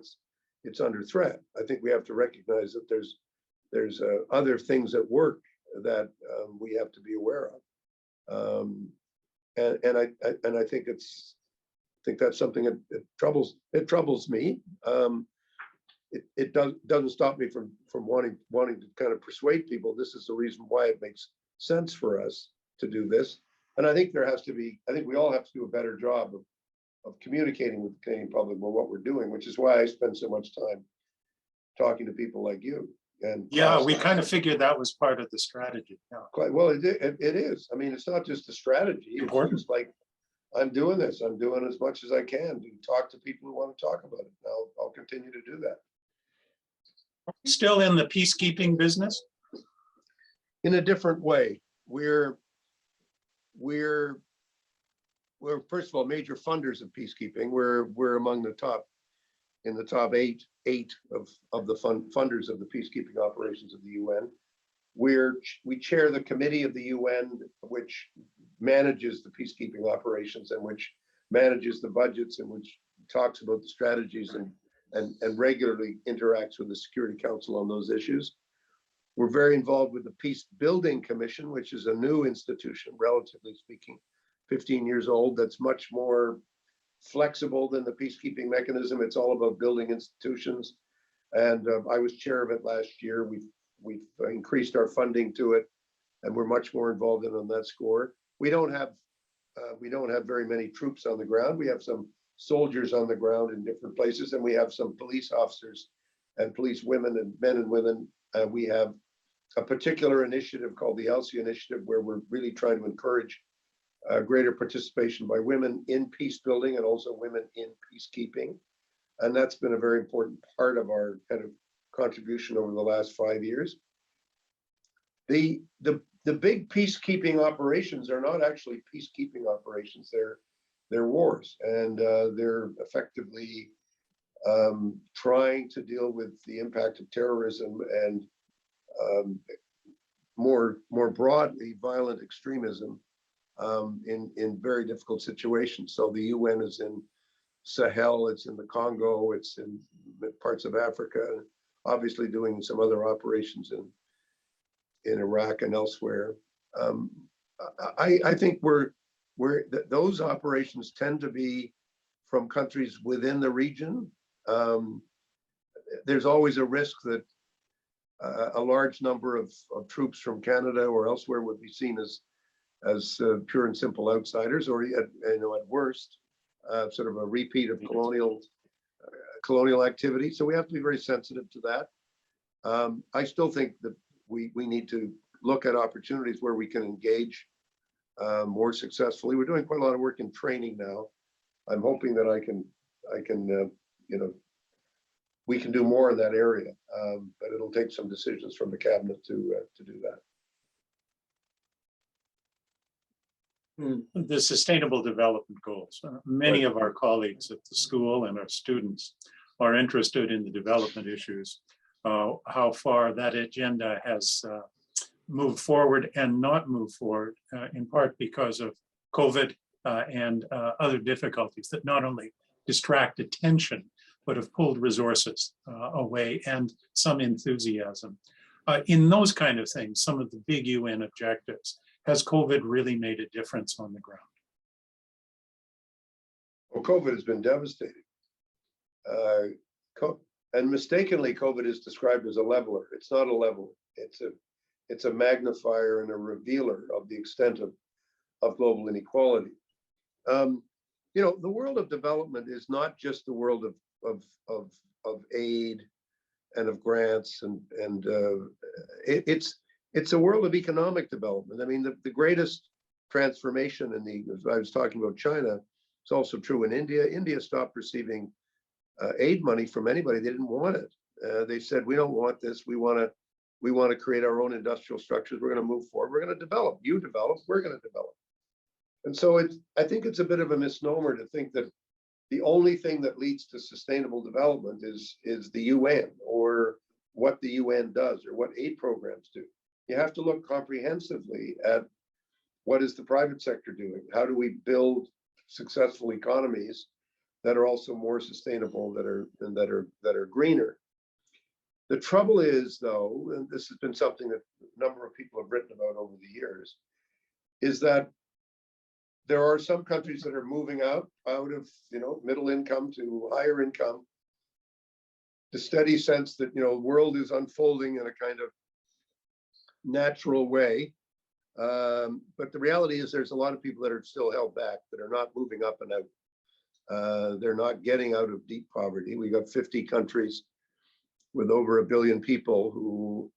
[SPEAKER 3] it's under threat. I think we have to recognize that there's other things at work that we have to be aware of. And I think that's something that troubles me. It doesn't stop me from wanting to kind of persuade people this is the reason why it makes sense for us to do this. And I think we all have to do a better job of communicating with the Canadian public about what we're doing, which is why I spend so much time talking to people like you. And
[SPEAKER 2] yeah, we kind of figured that was part of the strategy. Yeah.
[SPEAKER 3] Quite well, it is. I mean, it's not just a strategy. It's just like, I'm doing this. I'm doing as much as I can to talk to people who want to talk about it. I'll continue to do that.
[SPEAKER 2] Still in the peacekeeping business?
[SPEAKER 3] In a different way. We're first of all major funders of peacekeeping. We're among the top eight of the funders of the peacekeeping operations of the UN. We chair the committee of the UN which manages the peacekeeping operations and which manages the budgets and which talks about the strategies and regularly interacts with the Security Council on those issues. We're very involved with the Peace Building Commission, which is a new institution, relatively speaking, 15 years old, that's much more flexible than the peacekeeping mechanism. It's all about building institutions. And I was chair of it last year. We've increased our funding to it, and we're much more involved in on that score. We don't have very many troops on the ground. We have some soldiers on the ground in different places, and we have some police officers and police women and men and women. We have a particular initiative called the Allison initiative, where we're really trying to encourage greater participation by women in peace building and also women in peacekeeping. And that's been a very important part of our kind of contribution over the last 5 years. The big peacekeeping operations are not actually peacekeeping operations. They're wars, and they're effectively trying to deal with the impact of terrorism and more broadly violent extremism in very difficult situations. So the UN is in Sahel, it's in the Congo, it's in parts of Africa, obviously doing some other operations in Iraq and elsewhere. I think those operations tend to be from countries within the region. There's always a risk that a large number of troops from Canada or elsewhere would be seen as pure and simple outsiders, or at worst, sort of a repeat of colonial activity. So we have to be very sensitive to that. I still think that we need to look at opportunities where we can engage more successfully. We're doing quite a lot of work in training now. I'm hoping that I can we can do more in that area, but it'll take some decisions from the cabinet to do that.
[SPEAKER 2] The Sustainable Development Goals. Many of our colleagues at the school and our students are interested in the development issues, how far that agenda has moved forward and not moved forward, in part because of COVID and other difficulties that not only distract attention, but have pulled resources away and some enthusiasm. In those kind of things, some of the big UN objectives, has COVID really made a difference on the ground?
[SPEAKER 3] Well, COVID has been devastating. And mistakenly, COVID is described as a leveler. It's not a leveler. It's a magnifier and a revealer of the extent of global inequality. You know, the world of development is not just the world of aid and of grants, and it's a world of economic development. I mean, the greatest transformation as I was talking about China, it's also true in India. India stopped receiving aid money from anybody. They didn't want it. They said, we don't want this. We want to create our own industrial structures. We're going to move forward. We're going to develop. You develop. We're going to develop. And so I think it's a bit of a misnomer to think that the only thing that leads to sustainable development is the UN or what the UN does or what aid programs do. You have to look comprehensively at what is the private sector doing? How do we build successful economies that are also more sustainable, that are greener? The trouble is, though, and this has been something that a number of people have written about over the years, is that there are some countries that are moving out of middle income to higher income. The steady sense that the world is unfolding in a kind of natural way, but the reality is there's a lot of people that are still held back, that are not moving up and out. They're not getting out of deep poverty. We got 50 countries with over 1 billion people who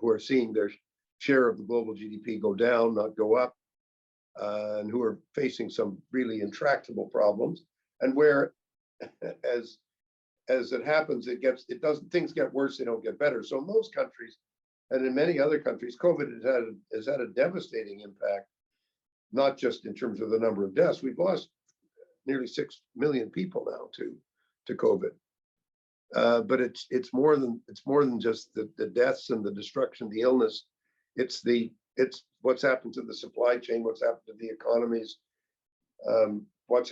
[SPEAKER 3] are seeing their share of the global GDP go down, not go up, and who are facing some really intractable problems. And where, as it happens, things get worse, they don't get better. So in those countries, and in many other countries, COVID has had a devastating impact, not just in terms of the number of deaths. We've lost nearly 6 million people now to COVID. But it's more than just the deaths and the destruction, the illness. It's what's happened to the supply chain, what's happened to the economies, what's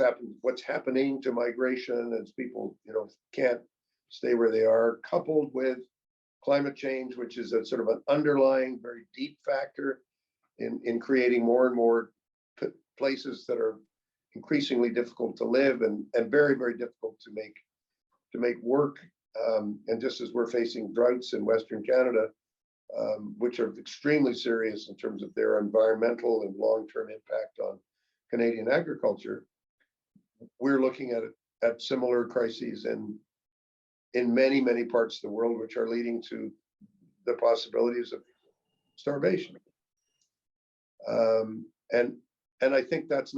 [SPEAKER 3] happening to migration as people can't stay where they are, coupled with climate change, which is a sort of an underlying, very deep factor in creating more and more places that are increasingly difficult to live and very, very difficult to make work. And just as we're facing droughts in Western Canada, which are extremely serious in terms of their environmental and long-term impact on Canadian agriculture, we're looking at similar crises in many, many parts of the world, which are leading to the possibilities of starvation. And I think that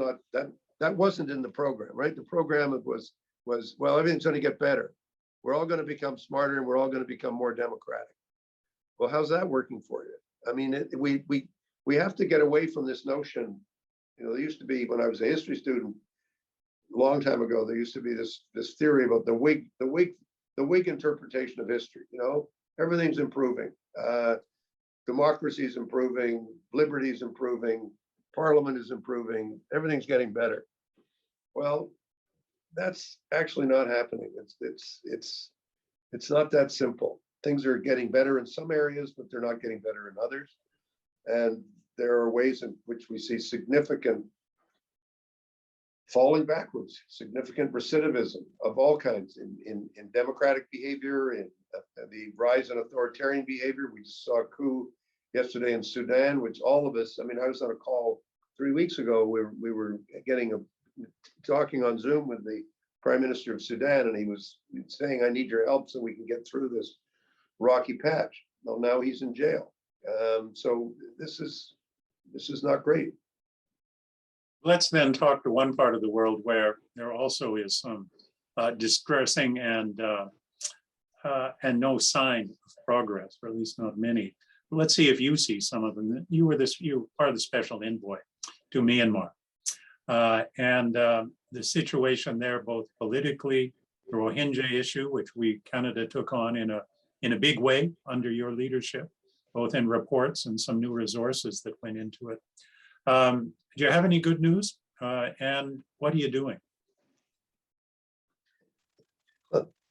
[SPEAKER 3] wasn't in the program, right? The program was well, everything's going to get better. We're all going to become smarter and we're all going to become more democratic. Well, how's that working for you? I mean, we have to get away from this notion. There used to be, when I was a history student a long time ago, there used to be this theory about the Whig interpretation of history. Everything's improving, democracy is improving, liberty is improving, parliament is improving, everything's getting better. Well, that's actually not happening. It's not that simple. Things are getting better in some areas, but they're not getting better in others. And there are ways in which we see significant falling backwards, significant recidivism of all kinds in democratic behavior, in the rise in authoritarian behavior. We just saw a coup yesterday in Sudan, which all of us, I was on a call 3 weeks ago where we were talking on Zoom with the Prime Minister of Sudan, and he was saying, I need your help so we can get through this rocky patch. Well, now he's in jail. So this is not great.
[SPEAKER 2] Let's then talk to one part of the world where there also is some distressing and and no sign of progress, or at least not many. Let's see if you see some of them. You were part of the special envoy to Myanmar. The situation there, both politically, the Rohingya issue, which Canada took on in a big way under your leadership, both in reports and some new resources that went into it. Do you have any good news? And what are you doing?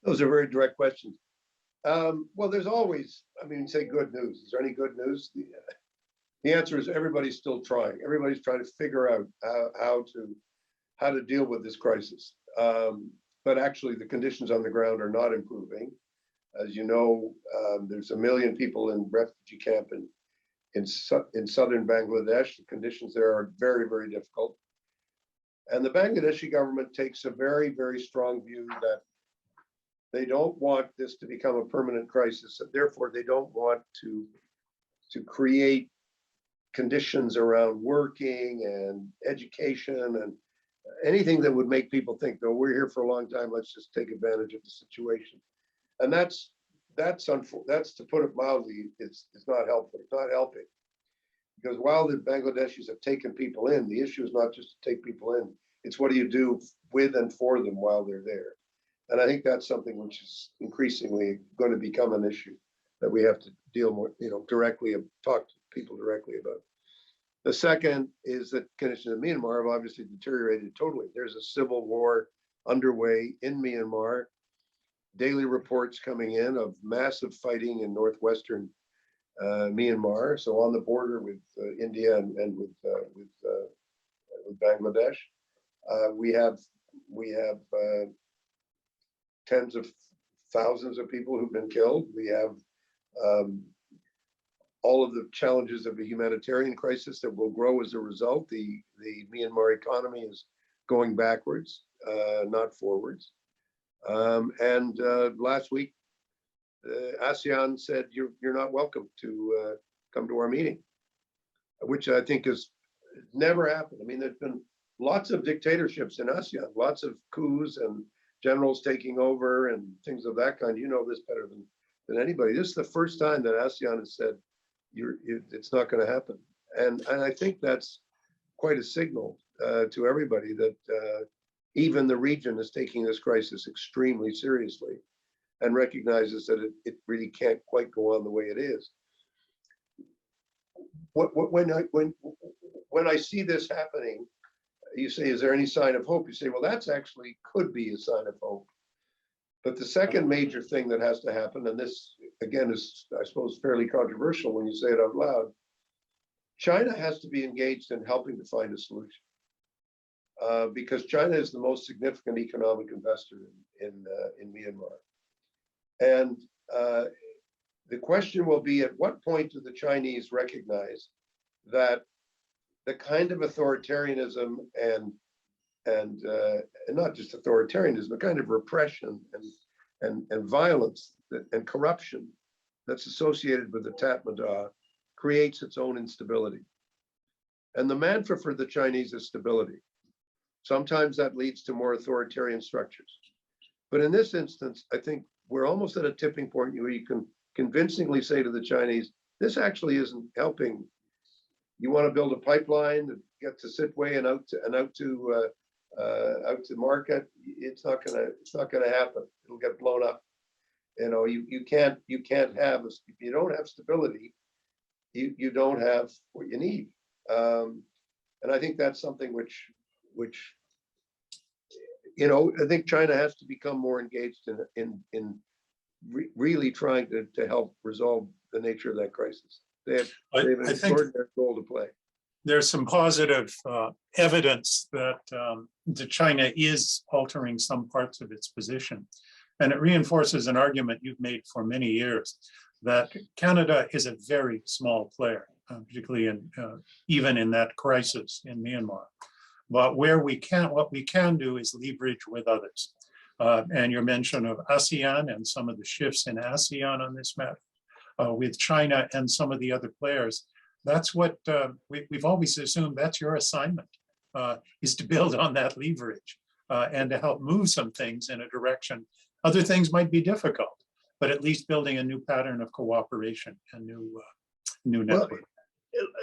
[SPEAKER 3] Those are very direct questions. Well, there's always, say good news. Is there any good news? The answer is everybody's still trying. Everybody's trying to figure out how to deal with this crisis. But actually, the conditions on the ground are not improving. As you know, there's 1 million people in refugee camp in southern Bangladesh. The conditions there are very, very difficult. And the Bangladeshi government takes a very, very strong view that they don't want this to become a permanent crisis, and therefore they don't want to create conditions around working and education and anything that would make people think, "Oh, we're here for a long time, let's just take advantage of the situation." And that's to put it mildly, it's not helpful. It's not helping, because while the Bangladeshis have taken people in, the issue is not just to take people in, it's what do you do with and for them while they're there. And I think that's something which is increasingly going to become an issue that we have to deal more, directly and talk to people directly about. The second is that conditions in Myanmar have obviously deteriorated totally. There's a civil war underway in Myanmar. Daily reports coming in of massive fighting in northwestern Myanmar, so on the border with India and with Bangladesh. We have tens of thousands of people who've been killed. We have all of the challenges of a humanitarian crisis that will grow as a result. The Myanmar economy is going backwards, not forwards. Last week, ASEAN said you're not welcome to come to our meeting, which I think has never happened. There's been lots of dictatorships in ASEAN, lots of coups and generals taking over and things of that kind. You know this better than anybody. This is the first time that ASEAN has said it's not going to happen, and I think that's quite a signal to everybody that even the region is taking this crisis extremely seriously and recognizes that it really can't quite go on the way it is. When I see this happening, you say, is there any sign of hope? You say, well, that's actually could be a sign of hope. But the second major thing that has to happen, and this again is, I suppose, fairly controversial when you say it out loud, China has to be engaged in helping to find a solution. Because China is the most significant economic investor in Myanmar. And the question will be, at what point do the Chinese recognize that the kind of authoritarianism and not just authoritarianism, the kind of repression and violence and corruption that's associated with the Tatmadaw creates its own instability. And the mantra for the Chinese is stability. Sometimes that leads to more authoritarian structures. But in this instance, I think we're almost at a tipping point where you can convincingly say to the Chinese, this actually isn't helping. You want to build a pipeline that gets to Sittwe and out to market. It's not gonna happen. It'll get blown up. You can't have, if you don't have stability, you don't have what you need. And I think that's something which I think China has to become more engaged in really trying to help resolve the nature of that crisis. They have an extraordinary role to play.
[SPEAKER 2] There's some positive evidence that China is altering some parts of its position. And it reinforces an argument you've made for many years, that Canada is a very small player, particularly even in that crisis in Myanmar. But what we can do is leverage with others. And your mention of ASEAN and some of the shifts in ASEAN on this matter, with China and some of the other players, that's what we've always assumed that's your assignment, is to build on that leverage and to help move some things in a direction. Other things might be difficult, but at least building a new pattern of cooperation and new network.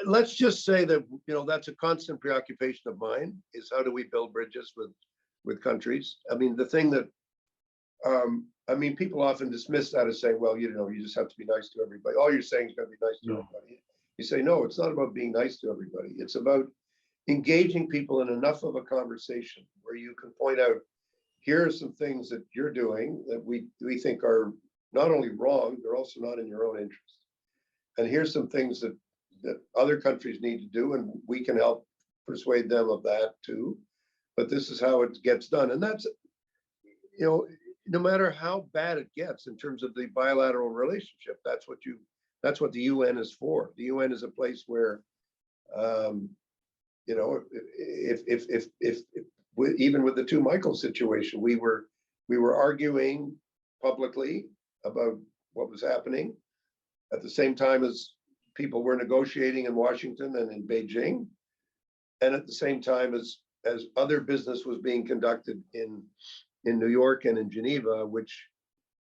[SPEAKER 3] Let's just say that, that's a constant preoccupation of mine, is how do we build bridges with countries? I mean, the thing that, people often dismiss that as saying, well, you just have to be nice to everybody. All you're saying is going to be nice to everybody. You say, no, it's not about being nice to everybody. It's about engaging people in enough of a conversation where you can point out, here are some things that you're doing that we think are not only wrong, they're also not in your own interest. And here's some things that other countries need to do, and we can help persuade them of that too. But this is how it gets done. And that's, no matter how bad it gets in terms of the bilateral relationship, that's what the UN is for. The UN is a place where, even with the two Michael situation, we were arguing publicly about what was happening at the same time as people were negotiating in Washington and in Beijing, and at the same time as other business was being conducted in New York and in Geneva,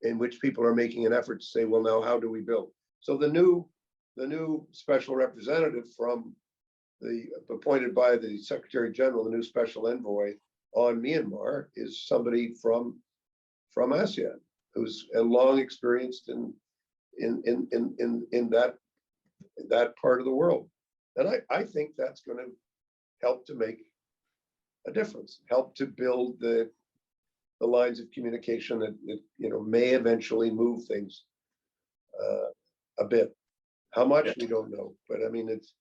[SPEAKER 3] in which people are making an effort to say, well, now how do we build? So the new special representative appointed by the Secretary General, the new special envoy on Myanmar, is somebody from ASEAN who's long experienced in that part of the world. And I think that's going to help to make a difference, help to build the lines of communication that may eventually move things a bit. How much, we don't know, but I mean, it's,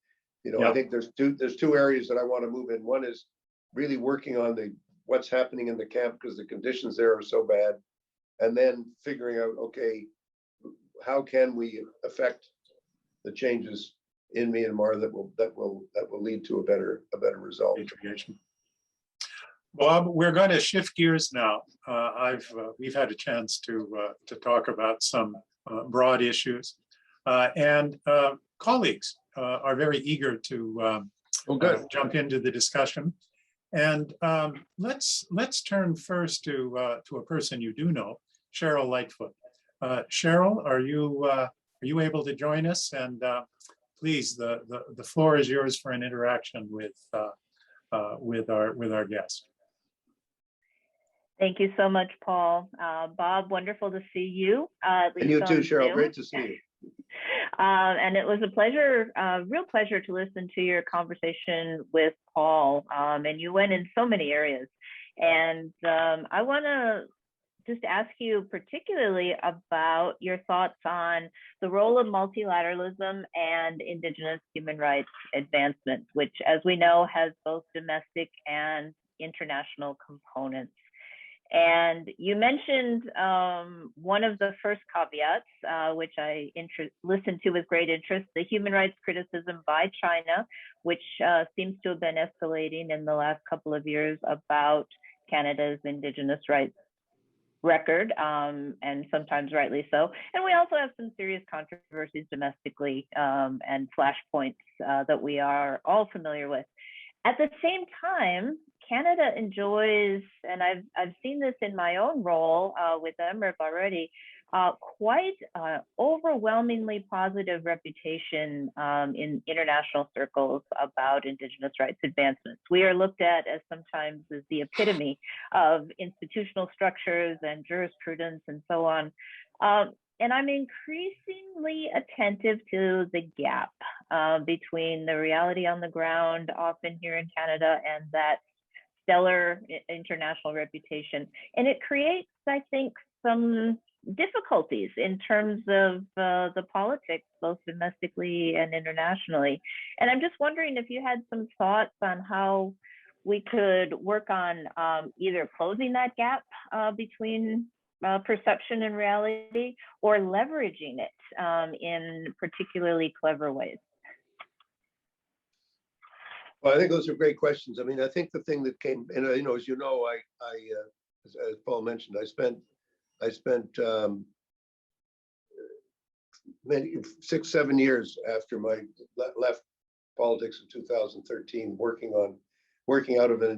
[SPEAKER 3] I think there's two areas that I want to move in. One is really working on what's happening in the camp, because the conditions there are so bad, and then figuring out, okay, how can we affect the changes in Myanmar that will lead to a better result.
[SPEAKER 2] Bob, we're going to shift gears now. We've had a chance to talk about some broad issues, and colleagues are very eager to jump into the discussion. And let's turn first to a person you do know, Cheryl Lightfoot. Cheryl, are you able to join us? And please, the floor is yours for an interaction with our guest.
[SPEAKER 4] Thank you so much, Paul. Bob, wonderful to see you.
[SPEAKER 3] And you too, Cheryl. Zoom. Great to see you.
[SPEAKER 4] And it was a pleasure, real pleasure to listen to your conversation with Paul. And you went in so many areas. And I want to just ask you particularly about your thoughts on the role of multilateralism and Indigenous human rights advancement, which, as we know, has both domestic and international components. And you mentioned one of the first caveats, which I listened to with great interest, the human rights criticism by China, which seems to have been escalating in the last couple of years about Canada's Indigenous rights record, and sometimes rightly so. And we also have some serious controversies domestically and flashpoints that we are all familiar with. At the same time, Canada enjoys, and I've seen this in my own role with MRIP already, quite overwhelmingly positive reputation in international circles about Indigenous rights advancements. We are looked at as sometimes as the epitome of institutional structures and jurisprudence and so on. And I'm increasingly attentive to the gap between the reality on the ground, often here in Canada, and that stellar international reputation. And it creates, I think, some difficulties in terms of the politics, both domestically and internationally. And I'm just wondering if you had some thoughts on how we could work on either closing that gap between perception and reality, or leveraging it in particularly clever ways.
[SPEAKER 3] Well, I think those are great questions. I mean, I think the thing that came, and as you know, as Paul mentioned, I spent 6-7 years after my left politics in 2013, working out of a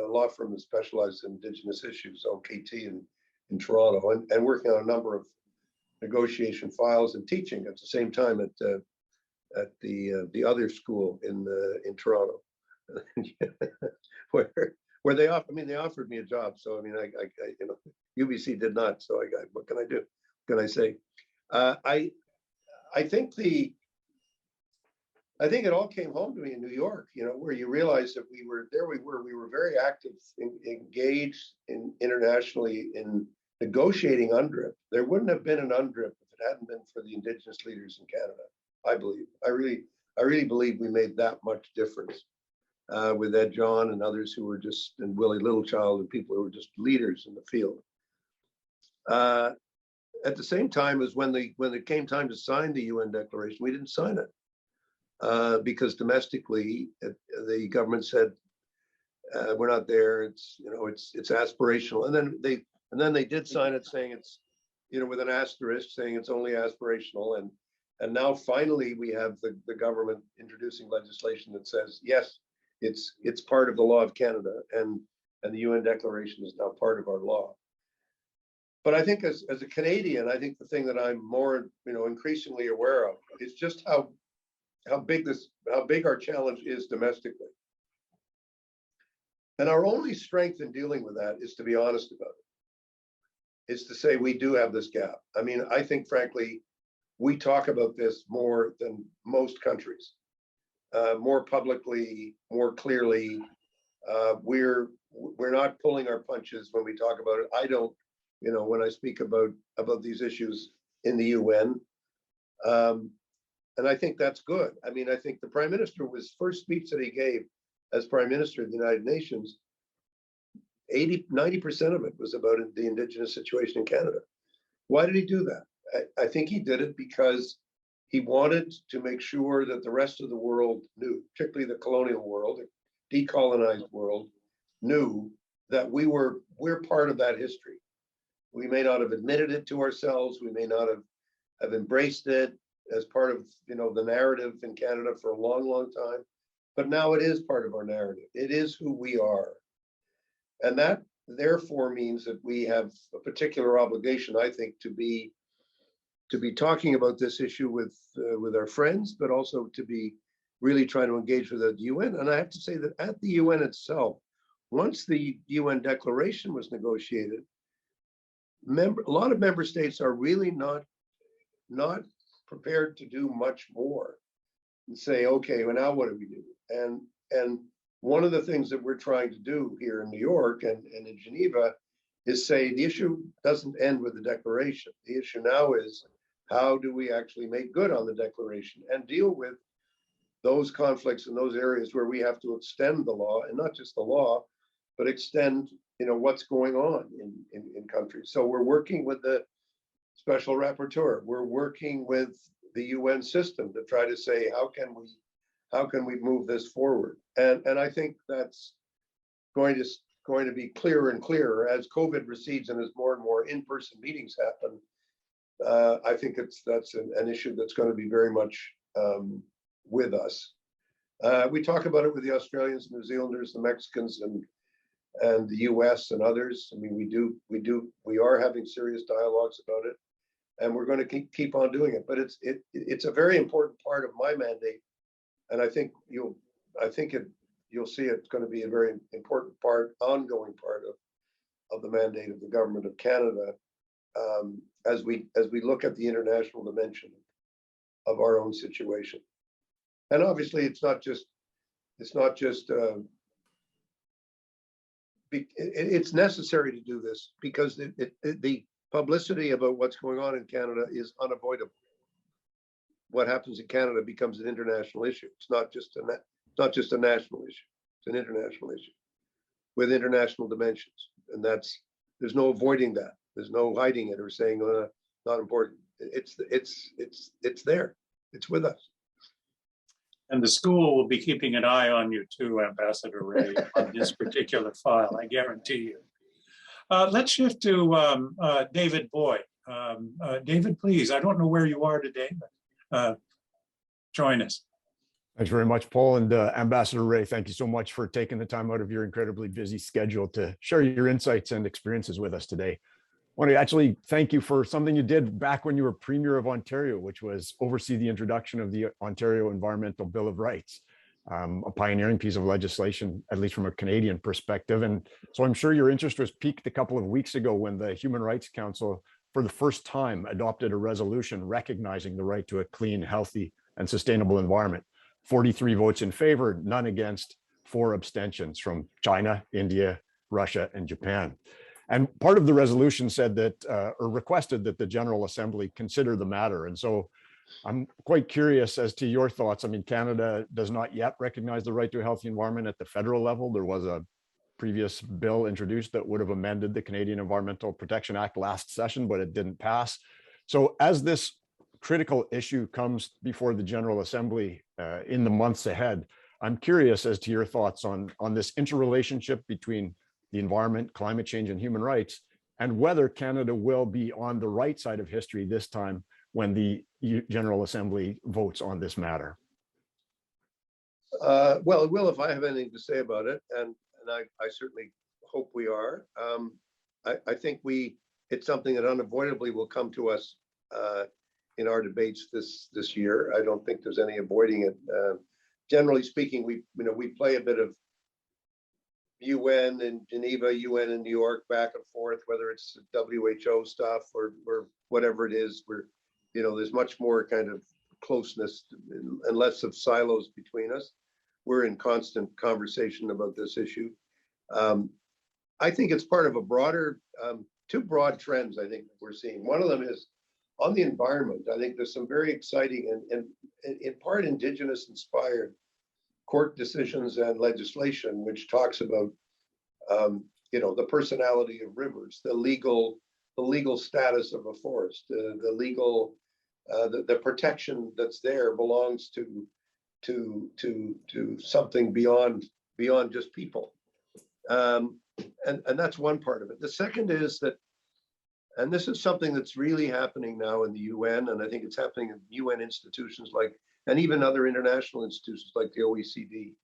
[SPEAKER 3] law firm that specialized in Indigenous issues, OKT in Toronto, and working on a number negotiation files and teaching at the same time at the other school in Toronto, where they offered me a job. So I mean, I you know, UBC did not. So what can I do? What can I say? I think it all came home to me in New York, you know, where you realize that we were very active, engaged internationally in negotiating UNDRIP. There wouldn't have been an UNDRIP if it hadn't been for the Indigenous leaders in Canada. I believe. I really believe we made that much difference with Ed John and others who were just, and Willie Littlechild and people who were just leaders in the field. At the same time as when it came time to sign the UN declaration, we didn't sign it. Because domestically, the government said we're not there. It's, you know, it's aspirational, and then they did sign it, saying it's, you know, with an asterisk, saying it's only aspirational, and now finally we have the government introducing legislation that says yes, it's part of the law of Canada, and the UN declaration is now part of our law. But I think as a Canadian, I think the thing that I'm more, you know, increasingly aware of is just how big our challenge is domestically. And our only strength in dealing with that is to be honest about it. Is to say we do have this gap. I mean, I think frankly, we talk about this more than most countries, more publicly, more clearly. We're not pulling our punches when we talk about it. I don't, you know, when I speak about these issues in the UN. And I think that's good. I mean, I think the Prime Minister, was first speech that he gave as Prime Minister of the United Nations, 90% of it was about the Indigenous situation in Canada. Why did he do that? I think he did it because he wanted to make sure that the rest of the world knew, particularly the colonial world, the decolonized world, knew that we're part of that history. We may not have admitted it to ourselves. We may not have embraced it as part of, you know, the narrative in Canada for a long, long time, but now it is part of our narrative. It is who we are, and that therefore means that we have a particular obligation, I think, to be talking about this issue with our friends, but also to be really trying to engage with the UN. And I have to say that at the UN itself, once the UN declaration was negotiated, a lot of member states are really not prepared to do much more and say, okay, well, now what do we do? And one of the things that we're trying to do here in New York and in Geneva is say the issue doesn't end with the declaration. The issue now is how do we actually make good on the declaration and deal with those conflicts in those areas where we have to extend the law, and not just the law, but extend, you know, what's going on in countries. So we're working with the Special Rapporteur. We're working with the UN system to try to say, how can we move this forward? And I think that's going to be clearer and clearer as COVID recedes and as more and more in-person meetings happen. I think that's an issue that's going to be very much with us. We talk about it with the Australians, New Zealanders, the Mexicans, and the US and others. I mean, we are having serious dialogues about it, and we're going to keep on doing it. But it's a very important part of my mandate, and I think you'll see it's going to be a very important ongoing part of the mandate of the Government of Canada, as we look at the international dimension of our own situation. And obviously, it's not just it's necessary to do this because the publicity about what's going on in Canada is unavoidable. What happens in Canada becomes an international issue. It's not just a national issue. It's an international issue with international dimensions, and there's no avoiding that. There's no hiding it or saying not important. It's there. It's with us.
[SPEAKER 2] And the school will be keeping an eye on you too, Ambassador Rae, on this particular file, I guarantee you. Let's shift to David Boyd. David, please, I don't know where you are today, but join us.
[SPEAKER 5] Thanks very much, Paul, and Ambassador Rae, thank you so much for taking the time out of your incredibly busy schedule to share your insights and experiences with us today. want to actually thank you for something you did back when you were Premier of Ontario, which was oversee the introduction of the Ontario Environmental Bill of Rights, a pioneering piece of legislation, at least from a Canadian perspective. And so I'm sure your interest was piqued a couple of weeks ago when the Human Rights Council, for the first time, adopted a resolution recognizing the right to a clean, healthy, and sustainable environment. 43 votes in favor, none against, 4 abstentions from China, India, Russia, and Japan. And part of the resolution said that, or requested that the General Assembly consider the matter. And so I'm quite curious as to your thoughts. I mean, Canada does not yet recognize the right to a healthy environment at the federal level. There was a previous bill introduced that would have amended the Canadian Environmental Protection Act last session, but it didn't pass. So as this critical issue comes before the General Assembly in the months ahead, I'm curious as to your thoughts on this interrelationship between the environment, climate change, and human rights, and whether Canada will be on the right side of history this time when the General Assembly votes on this matter.
[SPEAKER 3] Well, it will if I have anything to say about it, and I certainly hope we are. I think it's something that unavoidably will come to us in our debates this year. I don't think there's any avoiding it. Generally speaking, we play a bit of UN in Geneva, UN in New York, back and forth, whether it's WHO stuff or whatever it is. There's much more kind of closeness and less of silos between us. We're in constant conversation about this issue. I think it's part of a broader, 2 broad trends I think we're seeing. One of them is on the environment. I think there's some very exciting and in part Indigenous inspired court decisions and legislation, which talks about, the personality of rivers, the legal status of a forest, the protection that's there belongs to something beyond just people, and that's one part of it. The second is that, and this is something that's really happening now in the UN, and I think it's happening in UN institutions and even other international institutions like the OECD.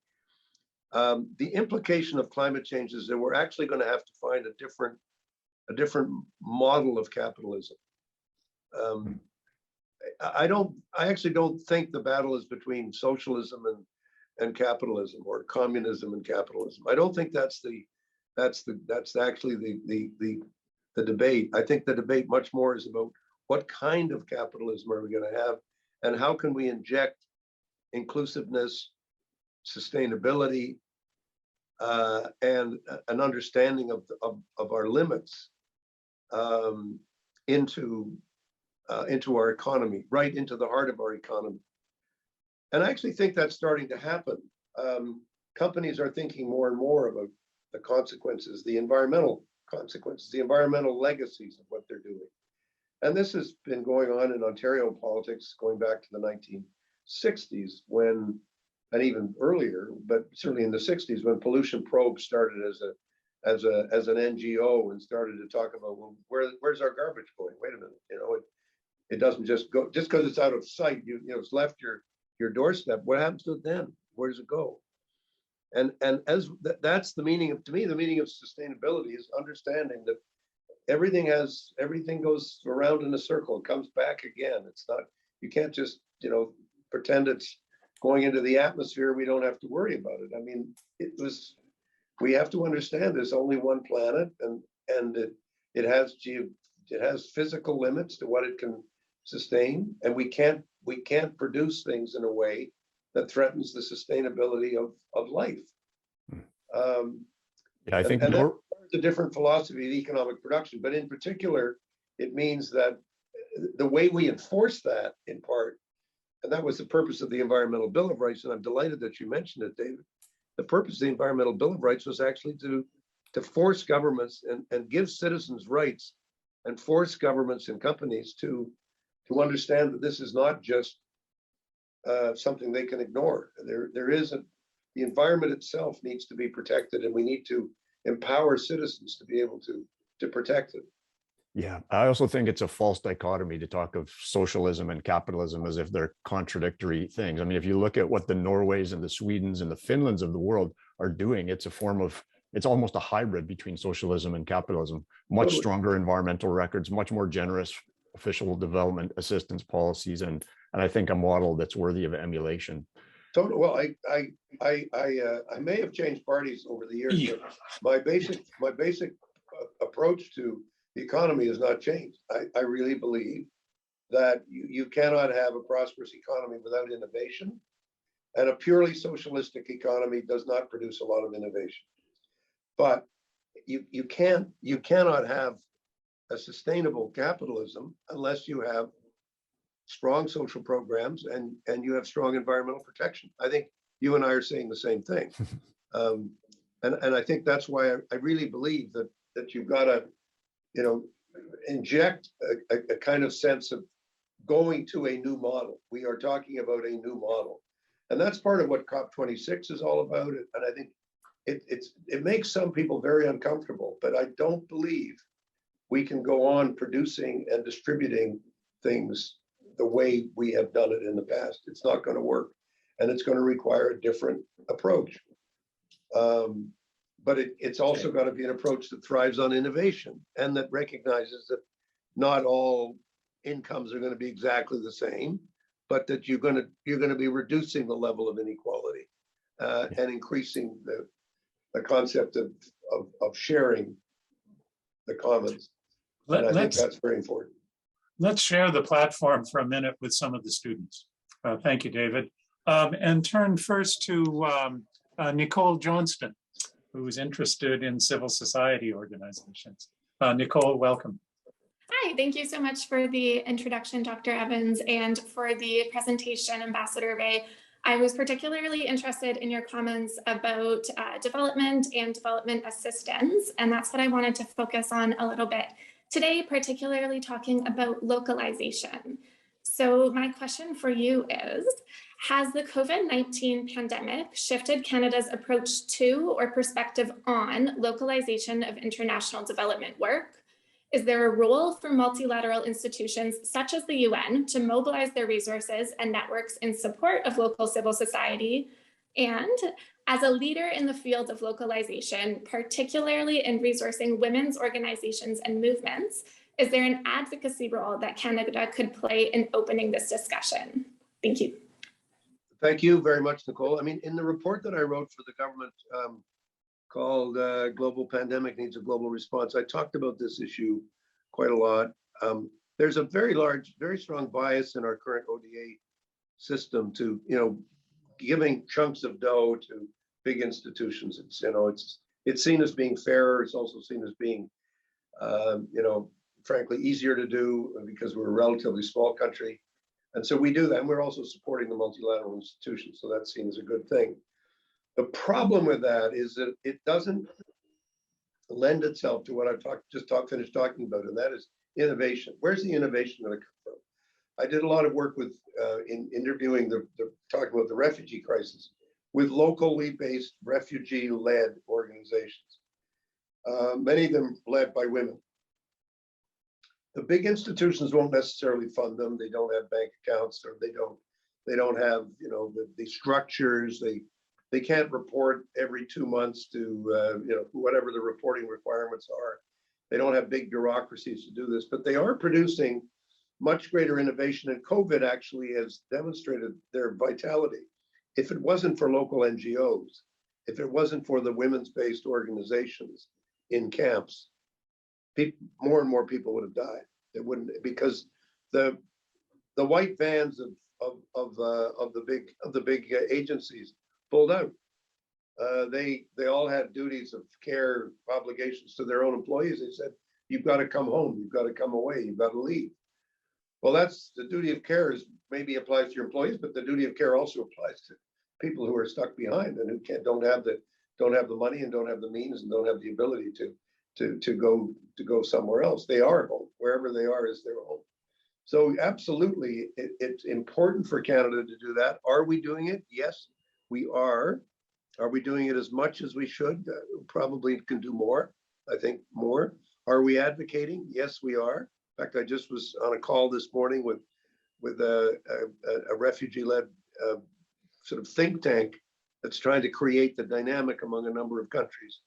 [SPEAKER 3] The implication of climate change is that we're actually going to have to find a different model of capitalism. I actually don't think the battle is between socialism and capitalism, or communism and capitalism. I don't think that's actually the debate. I think the debate much more is about what kind of capitalism are we going to have, and how can we inject inclusiveness, sustainability, and an understanding of our limits into our economy, right into the heart of our economy. And I actually think that's starting to happen. Companies are thinking more and more about the consequences, the environmental consequences, the environmental legacies of what they're doing. And this has been going on in Ontario politics going back to the 1960s, and even earlier, but certainly in the 60s, when Pollution Probe started as an NGO and started to talk about, well, where's our garbage going? Wait a minute, it doesn't just go, just because it's out of sight, it's left your doorstep. What happens to it then? Where does it go? And as that's the meaning of, to me, the meaning of sustainability is understanding that everything goes around in a circle. It comes back again. It's not, you can't just, pretend it's going into the atmosphere. We don't have to worry about it. I mean, we have to understand there's only one planet, and it has physical limits to what it can sustain, and we can't produce things in a way that threatens the sustainability of life.
[SPEAKER 5] I think
[SPEAKER 3] and that's a different philosophy of economic production, but in particular, it means that the way we enforce that, in part, and that was the purpose of the Environmental Bill of Rights, and I'm delighted that you mentioned it, David. The purpose of the Environmental Bill of Rights was actually to force governments and give citizens rights, and force governments and companies to understand that this is not just something they can ignore. The environment itself needs to be protected, and we need to empower citizens to be able to protect it.
[SPEAKER 5] Yeah, I also think it's a false dichotomy to talk of socialism and capitalism as if they're contradictory things. I mean, if you look at what the Norways and the Swedens and the Finlands of the world are doing, it's a form of it's almost a hybrid between socialism and capitalism. Much
[SPEAKER 3] Totally.
[SPEAKER 5] stronger environmental records, much more generous official development assistance policies, and I think a model that's worthy of emulation.
[SPEAKER 3] Total. Well, I may have changed parties over the years,
[SPEAKER 2] Yeah.
[SPEAKER 3] but my basic approach to the economy has not changed. I really believe that you cannot have a prosperous economy without innovation, and a purely socialistic economy does not produce a lot of innovation. But you cannot have a sustainable capitalism unless you have strong social programs and you have strong environmental protection. I think you and I are saying the same thing. And I think that's why I really believe that you've got to, inject a kind of sense of going to a new model. We are talking about a new model. And that's part of what COP26 is all about. And I think it makes some people very uncomfortable, but I don't believe we can go on producing and distributing things the way we have done it in the past. It's not going to work, and it's going to require a different approach. But it's also got to be an approach that thrives on innovation and that recognizes that not all incomes are going to be exactly the same, but that you're going to be reducing the level of inequality and increasing the concept of sharing the commons. And I think that's very important.
[SPEAKER 2] Let's share the platform for a minute with some of the students. Thank you, David. And turn first to Nicole Johnston, who is interested in civil society organizations. Nicole, welcome.
[SPEAKER 6] Hi, thank you so much for the introduction, Dr. Evans, and for the presentation, Ambassador Rae. I was particularly interested in your comments about development and development assistance, and that's what I wanted to focus on a little bit today, particularly talking about localization. So my question for you is, has the COVID-19 pandemic shifted Canada's approach to or perspective on localization of international development work? Is there a role for multilateral institutions such as the UN to mobilize their resources and networks in support of local civil society? And as a leader in the field of localization, particularly in resourcing women's organizations and movements, is there an advocacy role that Canada could play in opening this discussion? Thank you.
[SPEAKER 3] Thank you very much, Nicole. I mean, in the report that I wrote for the government called Global Pandemic Needs a Global Response, I talked about this issue quite a lot. There's a very strong bias in our current ODA system to, giving chunks of dough to big institutions. It's seen as being fairer. It's also seen as being, frankly, easier to do because we're a relatively small country. And so we do that. And we're also supporting the multilateral institutions. So that's seen as a good thing. The problem with that is that it doesn't lend itself to what I've finished talking about, and that is innovation. Where's the innovation going to come from? I did a lot of work with in interviewing talking about the refugee crisis with locally based refugee-led organizations, many of them led by women. The big institutions won't necessarily fund them. They don't have bank accounts, or they don't have the structures. They can't report every 2 months to whatever the reporting requirements are. They don't have big bureaucracies to do this, but they are producing much greater innovation, and COVID actually has demonstrated their vitality. If it wasn't for local NGOs, if it wasn't for the women's-based organizations in camps, more and more people would have died. It wouldn't, because the white vans of the big agencies pulled out. They all had duties of care, obligations to their own employees. They said, "You've got to come home. You've got to come away. You've got to leave." Well, that's the duty of care is maybe applies to your employees, but the duty of care also applies to people who are stuck behind and who don't have the money and don't have the means and don't have the ability to go somewhere else. They are home. Wherever they are is their home. So absolutely, it's important for Canada to do that. Are we doing it? Yes, we are. Are we doing it as much as we should? Probably can do more. I think more. Are we advocating? Yes, we are. In fact, I just was on a call this morning with a refugee-led sort of think tank that's trying to create the dynamic among a number of countries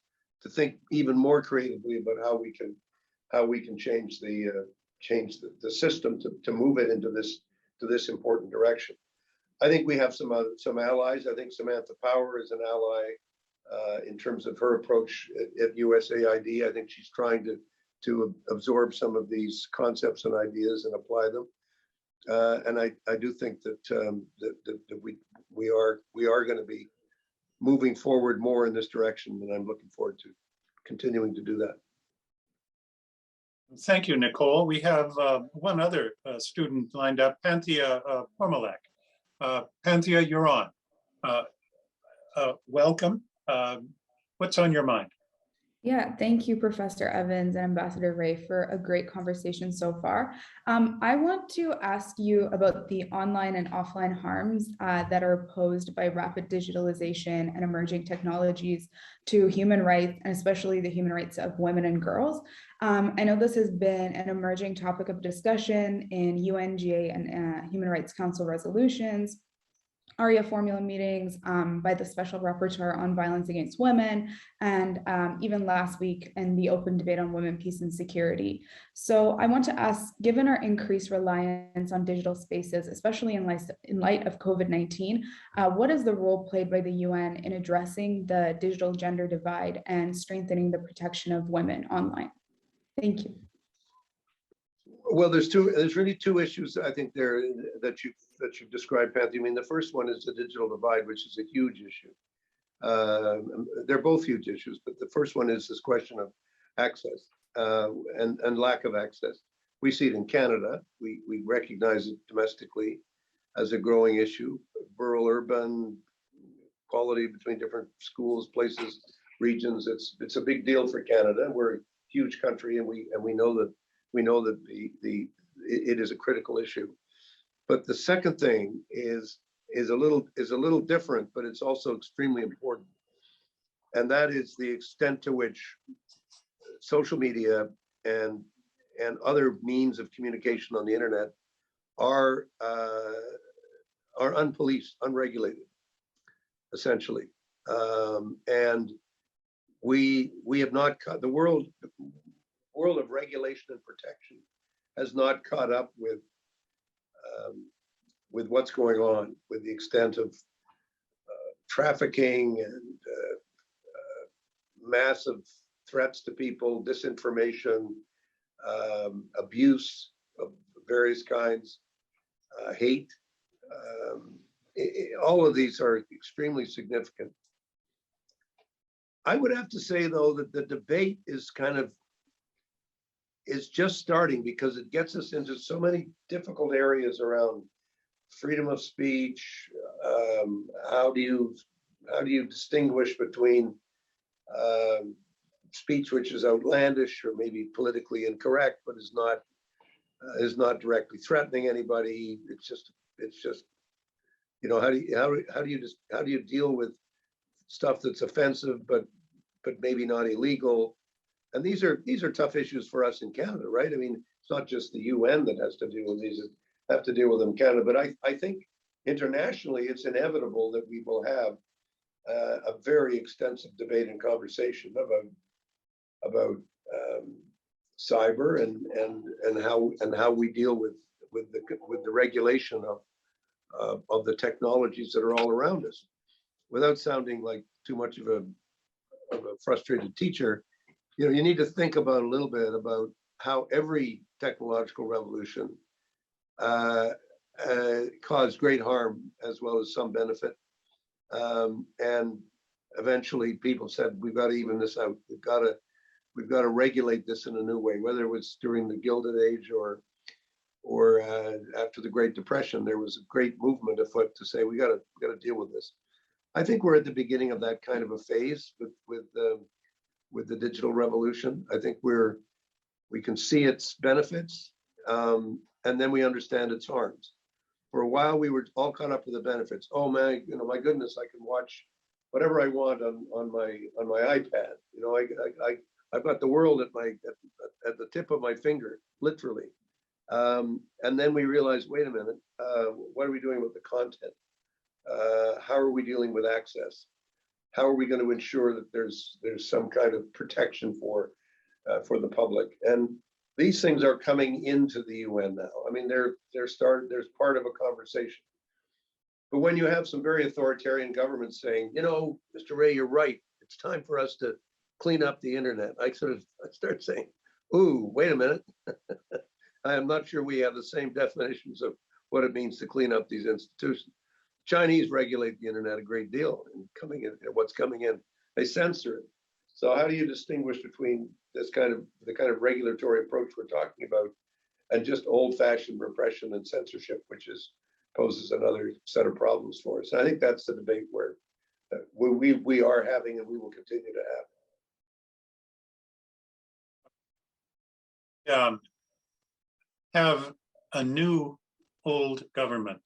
[SPEAKER 3] think even more creatively about how we can change the system to move it into this important direction. I think we have some allies. I think Samantha Power is an ally in terms of her approach at USAID. I think she's trying to absorb some of these concepts and ideas and apply them. And I do think that we are going to be moving forward more in this direction, and I'm looking forward to continuing to do that.
[SPEAKER 2] Thank you, Nicole. We have one other student lined up, Panthea Pormalek. Panthea, you're on. Welcome. What's on your mind?
[SPEAKER 7] Yeah, thank you, Professor Evans and Ambassador Rae, for a great conversation so far. I want to ask you about the online and offline harms that are posed by rapid digitalization and emerging technologies to human rights, and especially the human rights of women and girls. I know this has been an emerging topic of discussion in UNGA and Human Rights Council resolutions, ARIA formula meetings by the Special Rapporteur on Violence Against Women, and even last week in the open debate on women, peace, and security. So I want to ask, given our increased reliance on digital spaces, especially in light of COVID-19, what is the role played by the UN in addressing the digital gender divide and strengthening the protection of women online? Thank you.
[SPEAKER 3] Well, there's really two issues I think there that you've described, Panthea. I mean, the first one is the digital divide, which is a huge issue. They're both huge issues, but the first one is this question of access and lack of access. We see it in Canada. We recognize it domestically as a growing issue. Rural, urban, quality between different schools, places, regions. It's a big deal for Canada. We're a huge country, and we know that it is a critical issue. But the second thing is a little different, but it's also extremely important. And that is the extent to which social media and other means of communication on the internet are unpoliced, unregulated, essentially. And we have not cut the world of regulation and protection has not caught up with what's going on, with the extent of trafficking and massive threats to people, disinformation, abuse of various kinds, hate. All of these are extremely significant. I would have to say, though, that the debate is just starting, because it gets us into so many difficult areas around freedom of speech. How do you distinguish between speech which is outlandish or maybe politically incorrect, but is not directly threatening anybody? It's just how do you deal with stuff that's offensive but maybe not illegal? And these are tough issues for us in Canada, right? I mean, it's not just the UN that has to deal with these; have to deal with them in Canada. But I think internationally, it's inevitable that we will have a very extensive debate and conversation about cyber and how we deal with the regulation of the technologies that are all around us. Without sounding like too much of a frustrated teacher, you need to think about a little bit about how every technological revolution caused great harm as well as some benefit. And eventually people said, we've got to even this out. We've got to regulate this in a new way, whether it was during the Gilded Age or after the Great Depression. There was a great movement afoot to say, we got to deal with this. I think we're at the beginning of that kind of a phase with the digital revolution. I think we can see its benefits, and then we understand its harms. For a while, we were all caught up with the benefits. Oh man, my goodness, I can watch whatever I want on my iPad. I've got the world at the tip of my finger, literally. And then we realized, wait a minute, what are we doing with the content? How are we dealing with access? how are we going to ensure that there's some kind of protection for the public? And these things are coming into the UN now. I mean, there's part of a conversation. But when you have some very authoritarian governments saying, you know, Mr. Rae, you're right, it's time for us to clean up the internet, I start saying, ooh, wait a minute. I am not sure we have the same definitions of what it means to clean up these institutions. Chinese regulate the internet a great deal, and what's coming in, they censor it. So how do you distinguish between the kind of regulatory approach we're talking about and just old-fashioned repression and censorship, which poses another set of problems for us? And I think that's the debate where we are having, and we will continue to have.
[SPEAKER 2] Have a new old government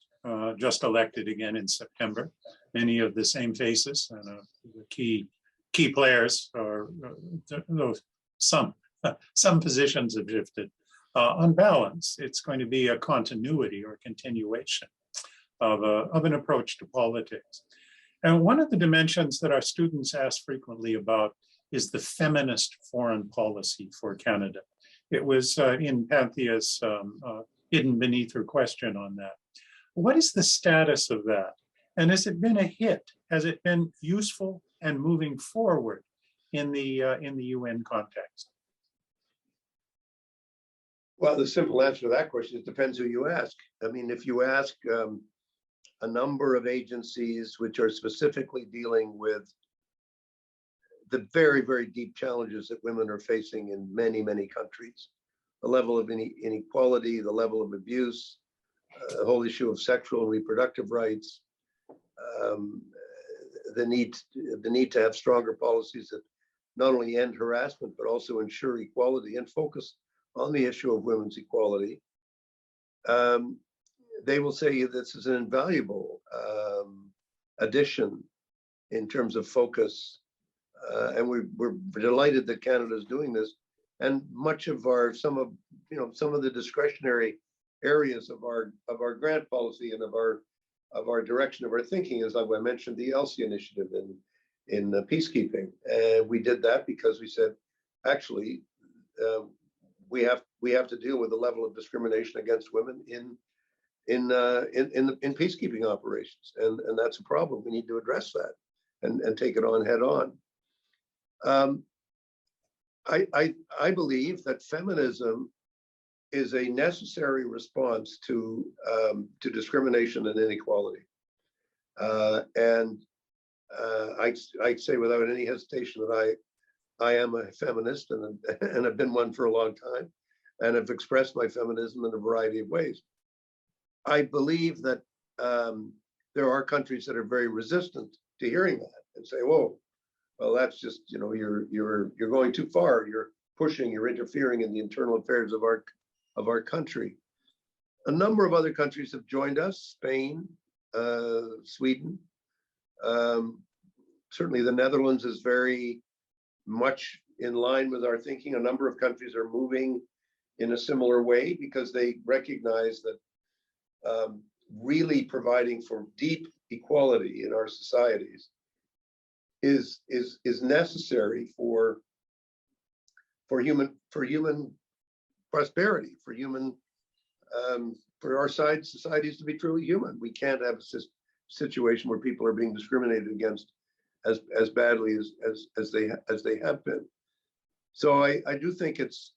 [SPEAKER 2] just elected again in September. Many of the same faces and the key players, or some positions have shifted. On balance, it's going to be a continuity or continuation of an approach to politics. And one of the dimensions that our students ask frequently about is the feminist foreign policy for Canada. It was in Panthea's hidden beneath her question on that. What is the status of that? And has it been a hit? Has it been useful and moving forward in the UN context?
[SPEAKER 3] Well, the simple answer to that question, it depends who you ask. I mean, if you ask a number of agencies which are specifically dealing with the very, very deep challenges that women are facing in many, many countries, the level of inequality, the level of abuse, the whole issue of sexual and reproductive rights, the need to have stronger policies that not only end harassment, but also ensure equality and focus on the issue of women's equality. They will say this is an invaluable addition in terms of focus. And we're delighted that Canada is doing this. And much of some of the discretionary areas of our grant policy and of our direction of our thinking is, like I mentioned, the ELSI initiative in peacekeeping. And we did that because we said, actually, we have to deal with the level of discrimination against women in peacekeeping operations, and that's a problem. We need to address that and take it on head on. I believe that feminism is a necessary response to discrimination and inequality. And I'd say without any hesitation that I am a feminist and have been one for a long time, and have expressed my feminism in a variety of ways. I believe that there are countries that are very resistant to hearing that and say, "Whoa, well, that's just, you're going too far. You're pushing, you're interfering in the internal affairs of our country." A number of other countries have joined us: Spain, Sweden. Certainly, the Netherlands is very much in line with our thinking. A number of countries are moving in a similar way because they recognize that really providing for deep equality in our societies is necessary for human prosperity, for our societies to be truly human. We can't have a situation where people are being discriminated against as badly as they have been. So I do think it's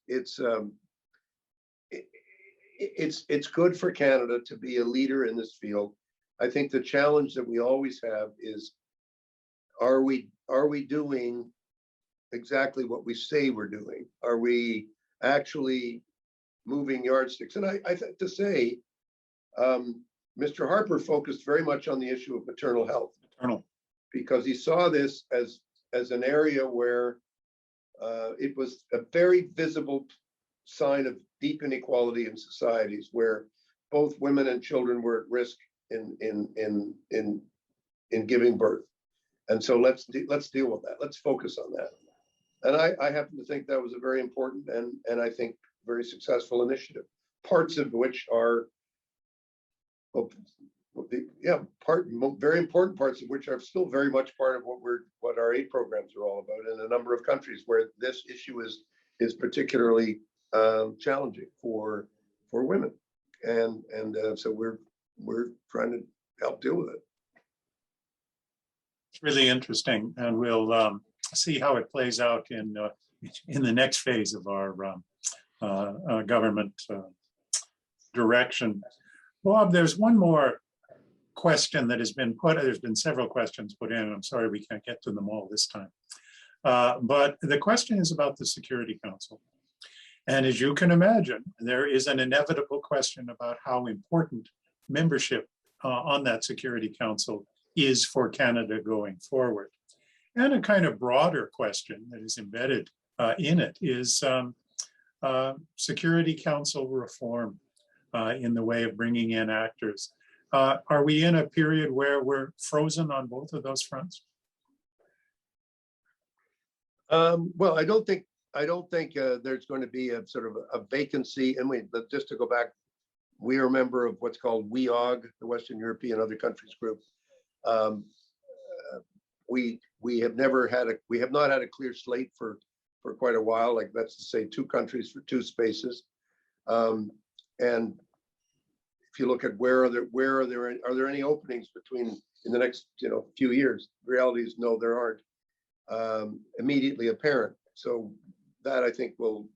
[SPEAKER 3] good for Canada to be a leader in this field. I think the challenge that we always have is, are we doing exactly what we say we're doing? Are we actually moving yardsticks? And I think to say, Mr. Harper focused very much on the issue of maternal health, because he saw this as an area where it was a very visible sign of deep inequality in societies, where both women and children were at risk in giving birth. And so let's deal with that. Let's focus on that. And I happen to think that was a very important and I think very successful initiative, parts of which are very important parts of which are still very much part of what our aid programs are all about in a number of countries where this issue is particularly challenging for women, and so we're trying to help deal with it.
[SPEAKER 2] It's really interesting, and we'll see how it plays out in the next phase of our government direction. Bob, there's one more question that has been put. There's been several questions put in. I'm sorry we can't get to them all this time. But the question is about the Security Council. And as you can imagine, there is an inevitable question about how important membership on that Security Council is for Canada going forward. And a kind of broader question that is embedded in it is Security Council reform in the way of bringing in actors. Are we in a period where we're frozen on both of those fronts?
[SPEAKER 3] Well, I don't think there's going to be a sort of a vacancy. And just to go back, we are a member of what's called WEOG, the Western European Other Countries Group. We have not had a clear slate for quite a while. Like, that's to say, 2 countries for 2 spaces. And if you look at are there any openings in the next few years? The reality is no, there aren't immediately apparent. So that, I think, will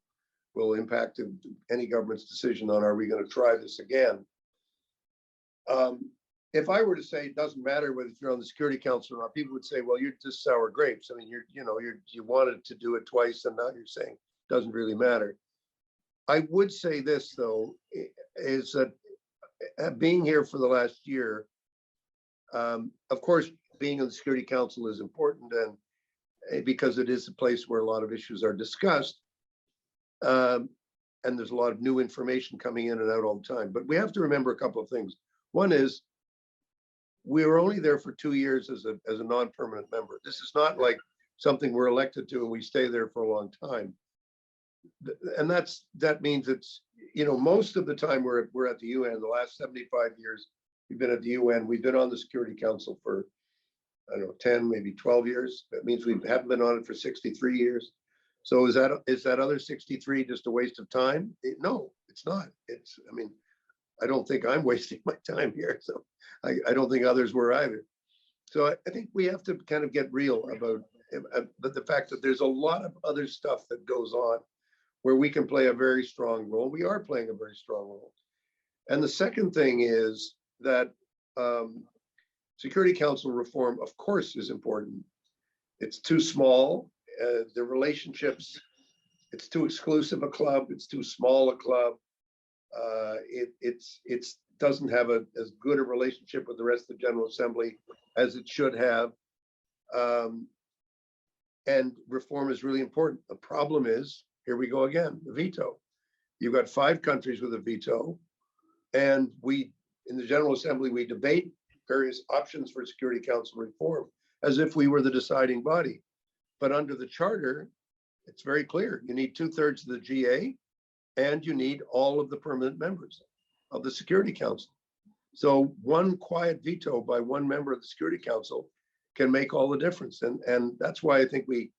[SPEAKER 3] impact any government's decision on, are we going to try this again? If I were to say it doesn't matter whether you're on the Security Council or not, people would say, well, you're just sour grapes. I mean, you wanted to do it twice, and now you're saying it doesn't really matter. I would say this, though, is that being here for the last year, of course, being in the Security Council is important, and because it is a place where a lot of issues are discussed, and there's a lot of new information coming in and out all the time. But we have to remember a couple of things. One is, we were only there for 2 years as a non-permanent member. This is not like something we're elected to and we stay there for a long time. And that means it's, most of the time we're at the UN. The last 75 years we've been at the UN. We've been on the Security Council for, I don't know, 10, maybe 12 years. That means we haven't been on it for 63 years. So is that other 63 just a waste of time? No, it's not. I don't think I'm wasting my time here. So I don't think others were either. So I think we have to kind of get real about the fact that there's a lot of other stuff that goes on where we can play a very strong role. We are playing a very strong role. And the second thing is that Security Council reform, of course, is important. It's too small. The relationships, it's too exclusive a club. It's too small a club. It doesn't have as good a relationship with the rest of the General Assembly as it should have. And reform is really important. The problem is, here we go again, the veto. You've got 5 countries with a veto, and in the General Assembly, we debate various options for Security Council reform as if we were the deciding body. But under the Charter, it's very clear. You need 2/3 of the GA, and you need all of the permanent members of the Security Council. So one quiet veto by one member of the Security Council can make all the difference. And that's why I think we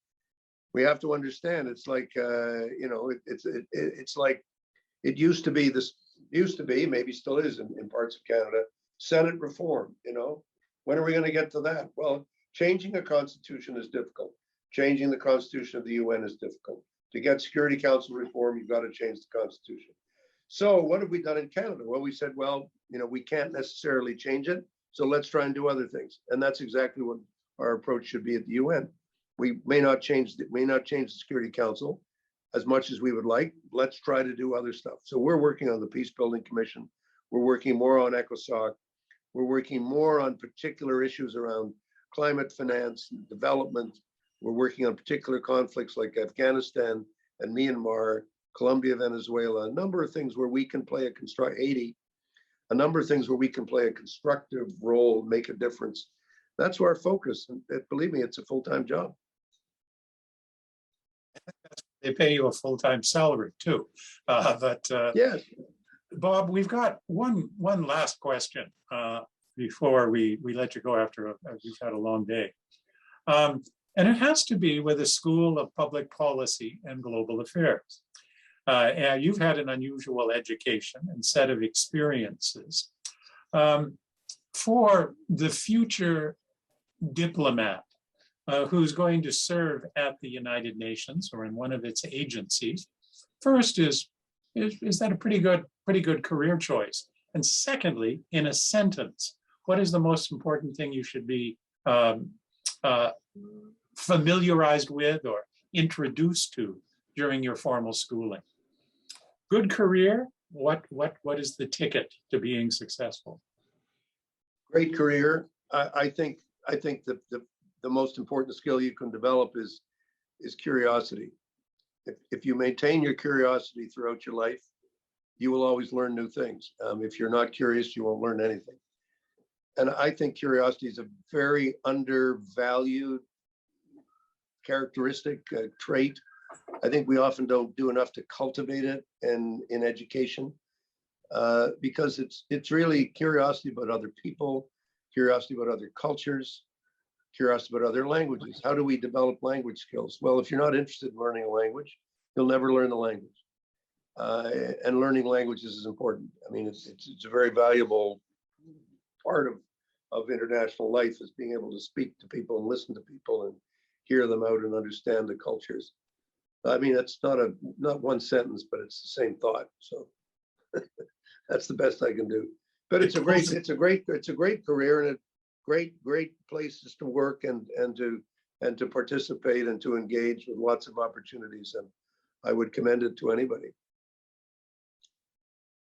[SPEAKER 3] have to understand, it's like, it's like it used to be, maybe still is in parts of Canada, Senate reform, when are we going to get to that? Well, changing a constitution is difficult. Changing the constitution of the UN is difficult. To get Security Council reform, you've got to change the constitution. So what have we done in Canada? Well, we said, well, we can't necessarily change it, so let's try and do other things. And that's exactly what our approach should be at the UN. We may not change the Security Council as much as we would like. Let's try to do other stuff. So we're working on the Peace Building Commission. We're working more on ECOSOC. We're working more on particular issues around climate finance, development. We're working on particular conflicts like Afghanistan and Myanmar, Colombia, Venezuela, a number of things where we can play a number of things where we can play a constructive role, make a difference. That's our focus. And believe me, it's a full-time job.
[SPEAKER 2] They pay you a full-time salary too.
[SPEAKER 3] Yes.
[SPEAKER 2] Bob, we've got one last question before we let you go after you've had a long day. And it has to be with a School of Public Policy and Global Affairs. And you've had an unusual education and set of experiences. For the future diplomat who's going to serve at the United Nations or in one of its agencies, first is that a pretty good career choice? And secondly, in a sentence, what is the most important thing you should be familiarized with or introduced to during your formal schooling? Good career, what is the ticket to being successful?
[SPEAKER 3] Great career. I think that the most important skill you can develop is curiosity. If you maintain your curiosity throughout your life, you will always learn new things. If you're not curious, you won't learn anything. And I think curiosity is a very undervalued characteristic, trait. I think we often don't do enough to cultivate it in education, because it's really curiosity about other people, curiosity about other cultures, curiosity about other languages. How do we develop language skills? Well, if you're not interested in learning a language, you'll never learn the language. And learning languages is important. I mean, it's a very valuable part of international life, is being able to speak to people and listen to people and hear them out and understand the cultures. I mean, it's not one sentence, but it's the same thought. So that's the best I can do. But it's a great career, and great places to work and to participate and to engage with lots of opportunities. And I would commend it to anybody.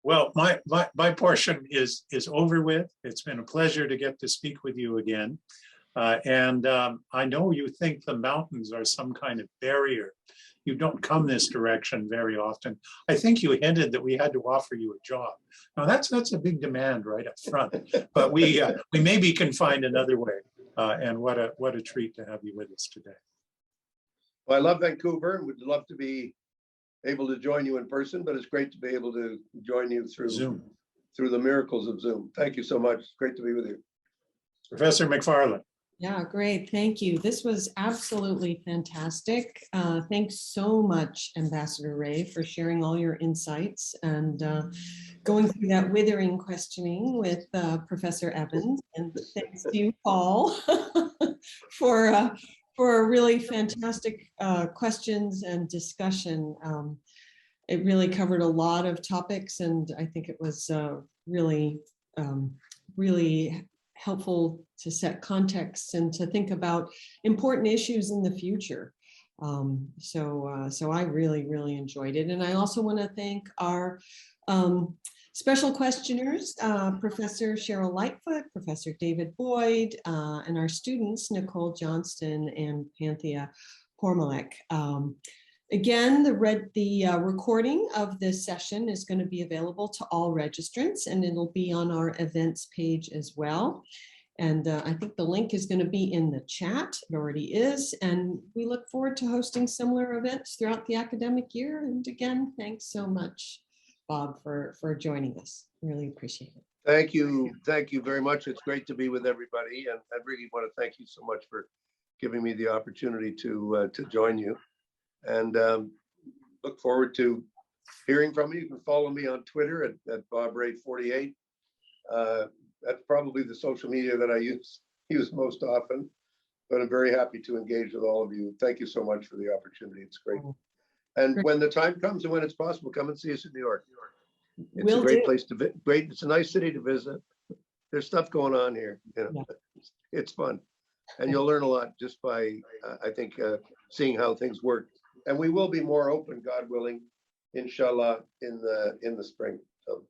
[SPEAKER 2] Well, my portion is over with. It's been a pleasure to get to speak with you again. And I know you think the mountains are some kind of barrier. You don't come this direction very often. I think you hinted that we had to offer you a job. Now that's a big demand right up front, but we maybe can find another way. And what a treat to have you with us today.
[SPEAKER 3] Well, I love Vancouver and would love to be able to join you in person, but it's great to be able to join you through
[SPEAKER 2] Zoom,
[SPEAKER 3] through the miracles of Zoom. Thank you so much. It's great to be with you.
[SPEAKER 2] Professor Macfarlane.
[SPEAKER 1] Yeah, great. Thank you. This was absolutely fantastic. Thanks so much, Ambassador Rae, for sharing all your insights and going through that withering questioning with Professor Evans. And thanks to you, Paul, for really fantastic questions and discussion. It really covered a lot of topics, and I think it was really helpful to set context and to think about important issues in the future. So I really enjoyed it. And I also want to thank our special questioners, Professor Cheryl Lightfoot, Professor David Boyd, and our students, Nicole Johnston and Panthea Pormalek. Again, the recording of this session is going to be available to all registrants, and it'll be on our events page as well. And I think the link is going to be in the chat. It already is. And we look forward to hosting similar events throughout the academic year. And again, thanks so much, Bob, for joining us. Really appreciate it.
[SPEAKER 3] Thank you. Thank you very much. It's great to be with everybody. And I really want to thank you so much for giving me the opportunity to join you. And look forward to hearing from you. You can follow me on Twitter at BobRae48. That's probably the social media that I use most often, but I'm very happy to engage with all of you. Thank you so much for the opportunity. It's great. And when the time comes and when it's possible, come and see us in New York. It's a great place to visit. It's a nice city to visit. There's stuff going on here. You know, it's fun. And you'll learn a lot just by, I think, seeing how things work. And we will be more open, God willing, inshallah, in the spring. So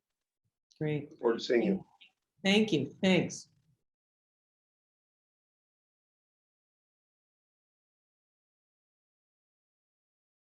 [SPEAKER 1] great.
[SPEAKER 3] look forward to seeing you.
[SPEAKER 1] Thank you. Thanks.